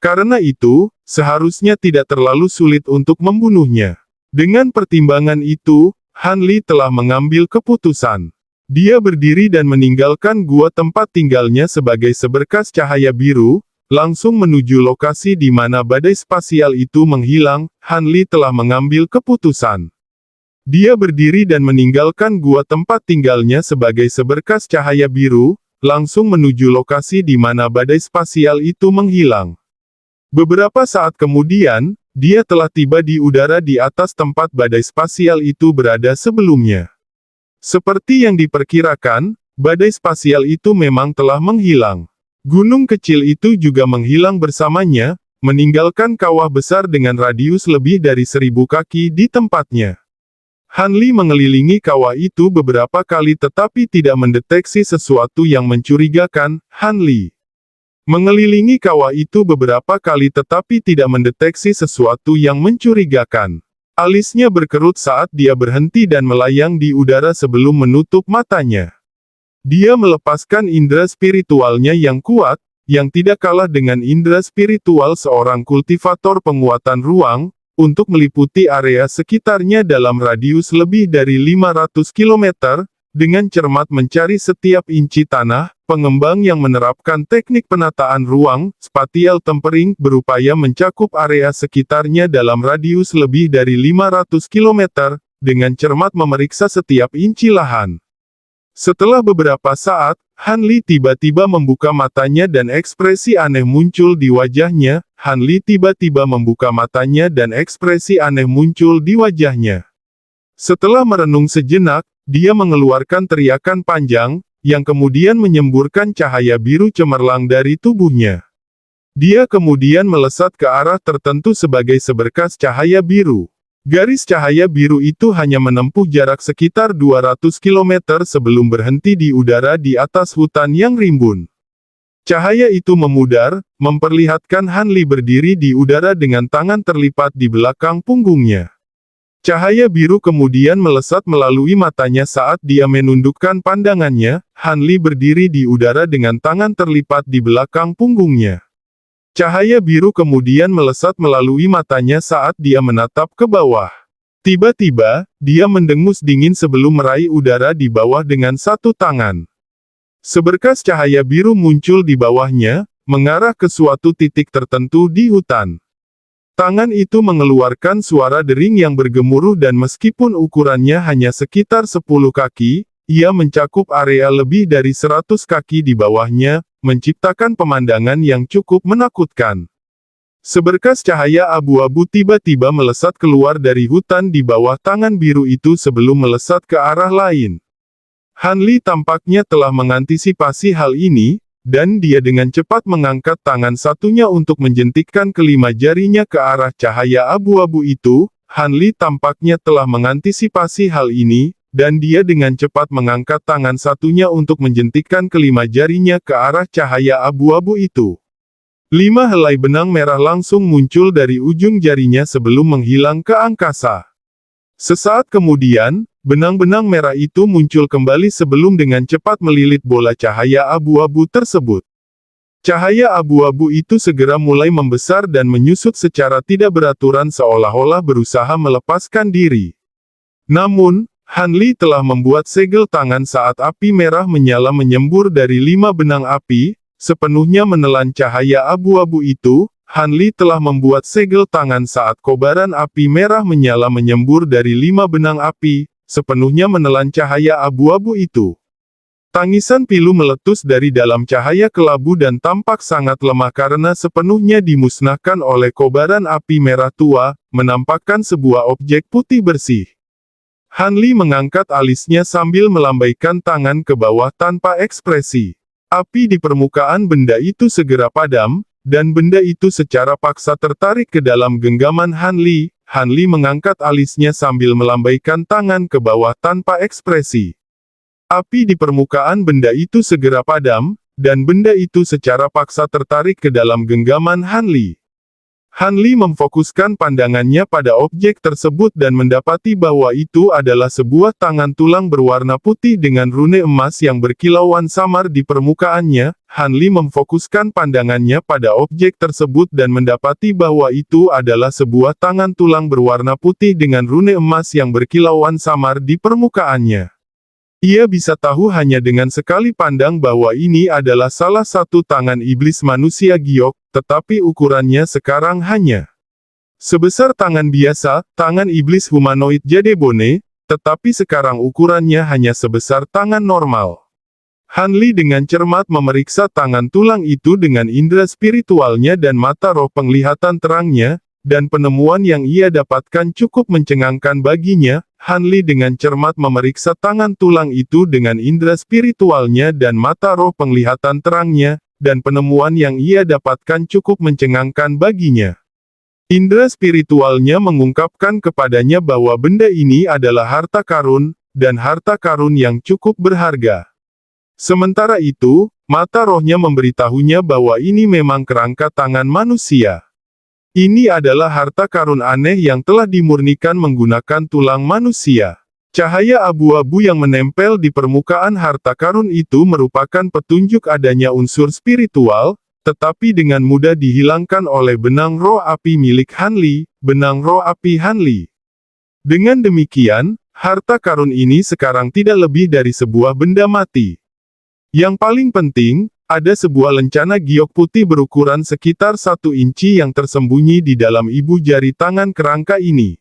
Karena itu, seharusnya tidak terlalu sulit untuk membunuhnya. Dengan pertimbangan itu, Hanli telah mengambil keputusan. Dia berdiri dan meninggalkan gua tempat tinggalnya sebagai seberkas cahaya biru, langsung menuju lokasi di mana badai spasial itu menghilang. Hanli telah mengambil keputusan. Dia berdiri dan meninggalkan gua tempat tinggalnya sebagai seberkas cahaya biru, langsung menuju lokasi di mana badai spasial itu menghilang. Beberapa saat kemudian, dia telah tiba di udara di atas tempat badai spasial itu berada sebelumnya. Seperti yang diperkirakan, badai spasial itu memang telah menghilang. Gunung kecil itu juga menghilang bersamanya, meninggalkan kawah besar dengan radius lebih dari 1000 kaki di tempatnya. Hanli mengelilingi kawah itu beberapa kali tetapi tidak mendeteksi sesuatu yang mencurigakan. Hanli mengelilingi kawah itu beberapa kali tetapi tidak mendeteksi sesuatu yang mencurigakan. Alisnya berkerut saat dia berhenti dan melayang di udara sebelum menutup matanya. Dia melepaskan indera spiritualnya yang kuat, yang tidak kalah dengan indera spiritual seorang kultivator penguatan ruang, untuk meliputi area sekitarnya dalam radius lebih dari 500 km, dengan cermat mencari setiap inci tanah. Pengembang yang menerapkan teknik penataan ruang, spatial tempering, berupaya mencakup area sekitarnya dalam radius lebih dari 500 km, dengan cermat memeriksa setiap inci lahan. Setelah beberapa saat, Hanli tiba-tiba membuka matanya dan ekspresi aneh muncul di wajahnya. Hanli tiba-tiba membuka matanya dan ekspresi aneh muncul di wajahnya. Setelah merenung sejenak, dia mengeluarkan teriakan panjang, yang kemudian menyemburkan cahaya biru cemerlang dari tubuhnya. Dia kemudian melesat ke arah tertentu sebagai seberkas cahaya biru. Garis cahaya biru itu hanya menempuh jarak sekitar 200 km sebelum berhenti di udara di atas hutan yang rimbun. Cahaya itu memudar, memperlihatkan Hanli berdiri di udara dengan tangan terlipat di belakang punggungnya. Cahaya biru kemudian melesat melalui matanya saat dia menundukkan pandangannya. Hanli berdiri di udara dengan tangan terlipat di belakang punggungnya. Cahaya biru kemudian melesat melalui matanya saat dia menatap ke bawah. Tiba-tiba, dia mendengus dingin sebelum meraih udara di bawah dengan satu tangan. Seberkas cahaya biru muncul di bawahnya, mengarah ke suatu titik tertentu di hutan. Tangan itu mengeluarkan suara dering yang bergemuruh dan meskipun ukurannya hanya sekitar 10 kaki, ia mencakup area lebih dari 100 kaki di bawahnya, menciptakan pemandangan yang cukup menakutkan. Seberkas cahaya abu-abu tiba-tiba melesat keluar dari hutan di bawah tangan biru itu sebelum melesat ke arah lain. Hanli tampaknya telah mengantisipasi hal ini, dan dia dengan cepat mengangkat tangan satunya untuk menjentikkan kelima jarinya ke arah cahaya abu-abu itu. Hanli tampaknya telah mengantisipasi hal ini, dan dia dengan cepat mengangkat tangan satunya untuk menjentikkan kelima jarinya ke arah cahaya abu-abu itu. 5 helai benang merah langsung muncul dari ujung jarinya sebelum menghilang ke angkasa. Sesaat kemudian, benang-benang merah itu muncul kembali sebelum dengan cepat melilit bola cahaya abu-abu tersebut. Cahaya abu-abu itu segera mulai membesar dan menyusut secara tidak beraturan seolah-olah berusaha melepaskan diri. Namun, Hanli telah membuat segel tangan saat api merah menyala menyembur dari 5 benang api. sepenuhnya menelan cahaya abu-abu itu, Han Li telah membuat segel tangan saat kobaran api merah menyala menyembur dari 5 benang api, sepenuhnya menelan cahaya abu-abu itu. Tangisan pilu meletus dari dalam cahaya kelabu dan tampak sangat lemah karena sepenuhnya dimusnahkan oleh kobaran api merah tua, menampakkan sebuah objek putih bersih. Han Li mengangkat alisnya sambil melambaikan tangan ke bawah tanpa ekspresi. Api di permukaan benda itu segera padam, dan benda itu secara paksa tertarik ke dalam genggaman Han Li. Han Li mengangkat alisnya sambil melambaikan tangan ke bawah tanpa ekspresi. Api di permukaan benda itu segera padam, dan benda itu secara paksa tertarik ke dalam genggaman Han Li. Han Li memfokuskan pandangannya pada objek tersebut dan mendapati bahwa itu adalah sebuah tangan tulang berwarna putih dengan rune emas yang berkilauan samar di permukaannya. Han Li memfokuskan pandangannya pada objek tersebut dan mendapati bahwa itu adalah sebuah tangan tulang berwarna putih dengan rune emas yang berkilauan samar di permukaannya. Ia bisa tahu hanya dengan sekali pandang bahwa ini adalah salah satu tangan iblis manusia giok, tetapi ukurannya sekarang hanya sebesar tangan biasa, tangan iblis humanoid Jadebone, tetapi sekarang ukurannya hanya sebesar tangan normal. Han Li dengan cermat memeriksa tangan tulang itu dengan indera spiritualnya dan mata roh penglihatan terangnya, dan penemuan yang ia dapatkan cukup mencengangkan baginya. Han Li dengan cermat memeriksa tangan tulang itu dengan indera spiritualnya dan mata roh penglihatan terangnya, dan penemuan yang ia dapatkan cukup mencengangkan baginya. Indera spiritualnya mengungkapkan kepadanya bahwa benda ini adalah harta karun, dan harta karun yang cukup berharga. Sementara itu, mata rohnya memberitahunya bahwa ini memang kerangka tangan manusia. Ini adalah harta karun aneh yang telah dimurnikan menggunakan tulang manusia. Cahaya abu-abu yang menempel di permukaan harta karun itu merupakan petunjuk adanya unsur spiritual, tetapi dengan mudah dihilangkan oleh benang roh api milik Han Li, benang roh api Han Li. Dengan demikian, harta karun ini sekarang tidak lebih dari sebuah benda mati. Yang paling penting, ada sebuah lencana giok putih berukuran sekitar 1 inci yang tersembunyi di dalam ibu jari tangan kerangka ini.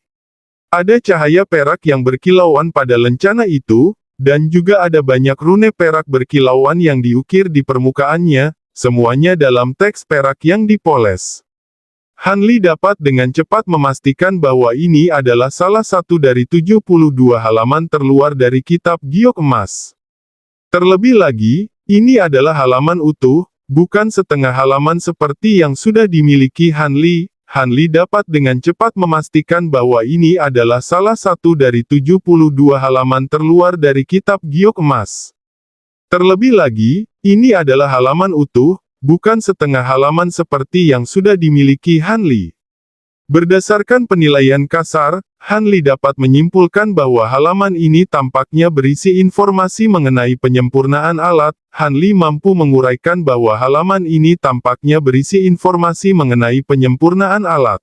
Ada cahaya perak yang berkilauan pada lencana itu, dan juga ada banyak rune perak berkilauan yang diukir di permukaannya, semuanya dalam teks perak yang dipoles. Han Li dapat dengan cepat memastikan bahwa ini adalah salah satu dari 72 halaman terluar dari kitab giok emas. Terlebih lagi, ini adalah halaman utuh, bukan setengah halaman seperti yang sudah dimiliki Han Li. Han Li dapat dengan cepat memastikan bahwa ini adalah salah satu dari 72 halaman terluar dari kitab giok emas. Terlebih lagi, ini adalah halaman utuh, bukan setengah halaman seperti yang sudah dimiliki Han Li. Berdasarkan penilaian kasar, Han Li dapat menyimpulkan bahwa halaman ini tampaknya berisi informasi mengenai penyempurnaan alat. Han Li mampu menguraikan bahwa halaman ini tampaknya berisi informasi mengenai penyempurnaan alat.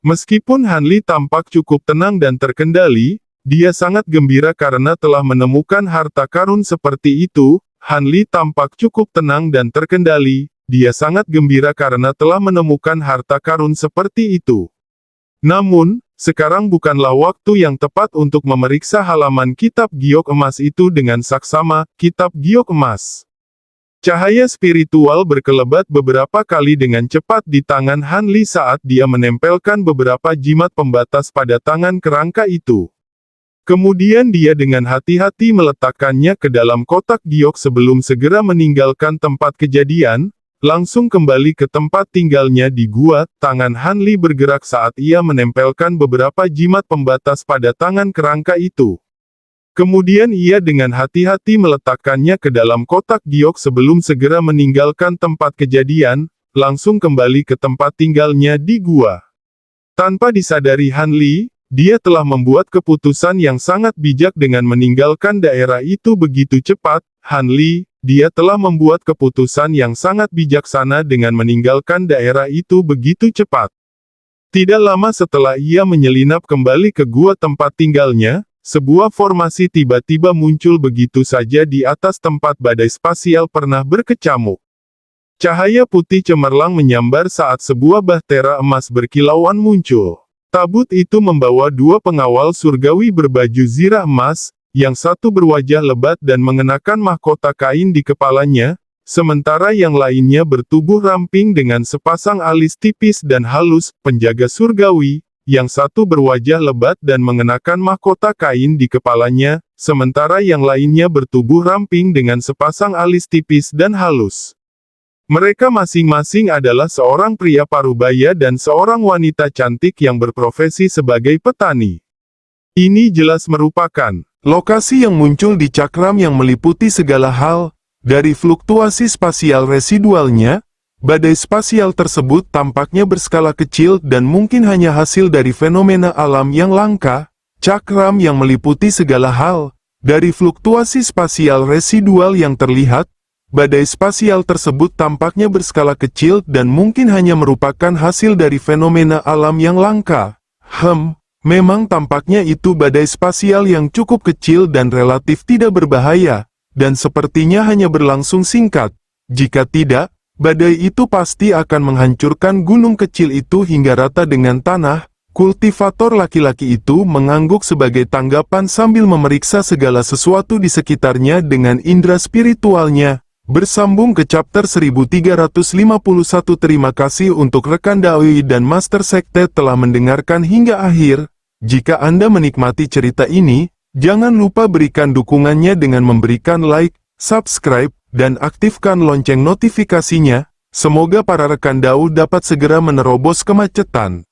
Meskipun Han Li tampak cukup tenang dan terkendali, dia sangat gembira karena telah menemukan harta karun seperti itu. Han Li tampak cukup tenang dan terkendali. Dia sangat gembira karena telah menemukan harta karun seperti itu. Namun, sekarang bukanlah waktu yang tepat untuk memeriksa halaman kitab giok emas itu dengan saksama, kitab giok emas. Cahaya spiritual berkelebat beberapa kali dengan cepat di tangan Han Li saat dia menempelkan beberapa jimat pembatas pada tangan kerangka itu. Kemudian dia dengan hati-hati meletakkannya ke dalam kotak giok sebelum segera meninggalkan tempat kejadian, langsung kembali ke tempat tinggalnya di gua. Tangan Han Li bergerak saat ia menempelkan beberapa jimat pembatas pada tangan kerangka itu. Kemudian ia dengan hati-hati meletakkannya ke dalam kotak giok sebelum segera meninggalkan tempat kejadian, langsung kembali ke tempat tinggalnya di gua. Tanpa disadari Han Li, dia telah membuat keputusan yang sangat bijak dengan meninggalkan daerah itu begitu cepat. Han Li, dia telah membuat keputusan yang sangat bijaksana dengan meninggalkan daerah itu begitu cepat. Tidak lama setelah ia menyelinap kembali ke gua tempat tinggalnya, sebuah formasi tiba-tiba muncul begitu saja di atas tempat badai spasial pernah berkecamuk. Cahaya putih cemerlang menyambar saat sebuah bahtera emas berkilauan muncul. Tabut itu membawa dua pengawal surgawi berbaju zirah emas, yang satu berwajah lebat dan mengenakan mahkota kain di kepalanya, sementara yang lainnya bertubuh ramping dengan sepasang alis tipis dan halus, penjaga surgawi, yang satu berwajah lebat dan mengenakan mahkota kain di kepalanya, sementara yang lainnya bertubuh ramping dengan sepasang alis tipis dan halus. Mereka masing-masing adalah seorang pria parubaya dan seorang wanita cantik yang berprofesi sebagai petani. Ini jelas merupakan lokasi yang muncul di cakram yang meliputi segala hal, dari fluktuasi spasial residualnya. Badai spasial tersebut tampaknya berskala kecil dan mungkin hanya hasil dari fenomena alam yang langka. Cakram yang meliputi segala hal, dari fluktuasi spasial residual yang terlihat, badai spasial tersebut tampaknya berskala kecil dan mungkin hanya merupakan hasil dari fenomena alam yang langka. Memang tampaknya itu badai spasial yang cukup kecil dan relatif tidak berbahaya, dan sepertinya hanya berlangsung singkat. Jika tidak, badai itu pasti akan menghancurkan gunung kecil itu hingga rata dengan tanah. Kultivator laki-laki itu mengangguk sebagai tanggapan sambil memeriksa segala sesuatu di sekitarnya dengan indera spiritualnya. Bersambung ke chapter 1351. Terima kasih untuk rekan Dawei dan Master Sekte telah mendengarkan hingga akhir. Jika Anda menikmati cerita ini, jangan lupa berikan dukungannya dengan memberikan like, subscribe, dan aktifkan lonceng notifikasinya. Semoga para rekan Dau dapat segera menerobos kemacetan.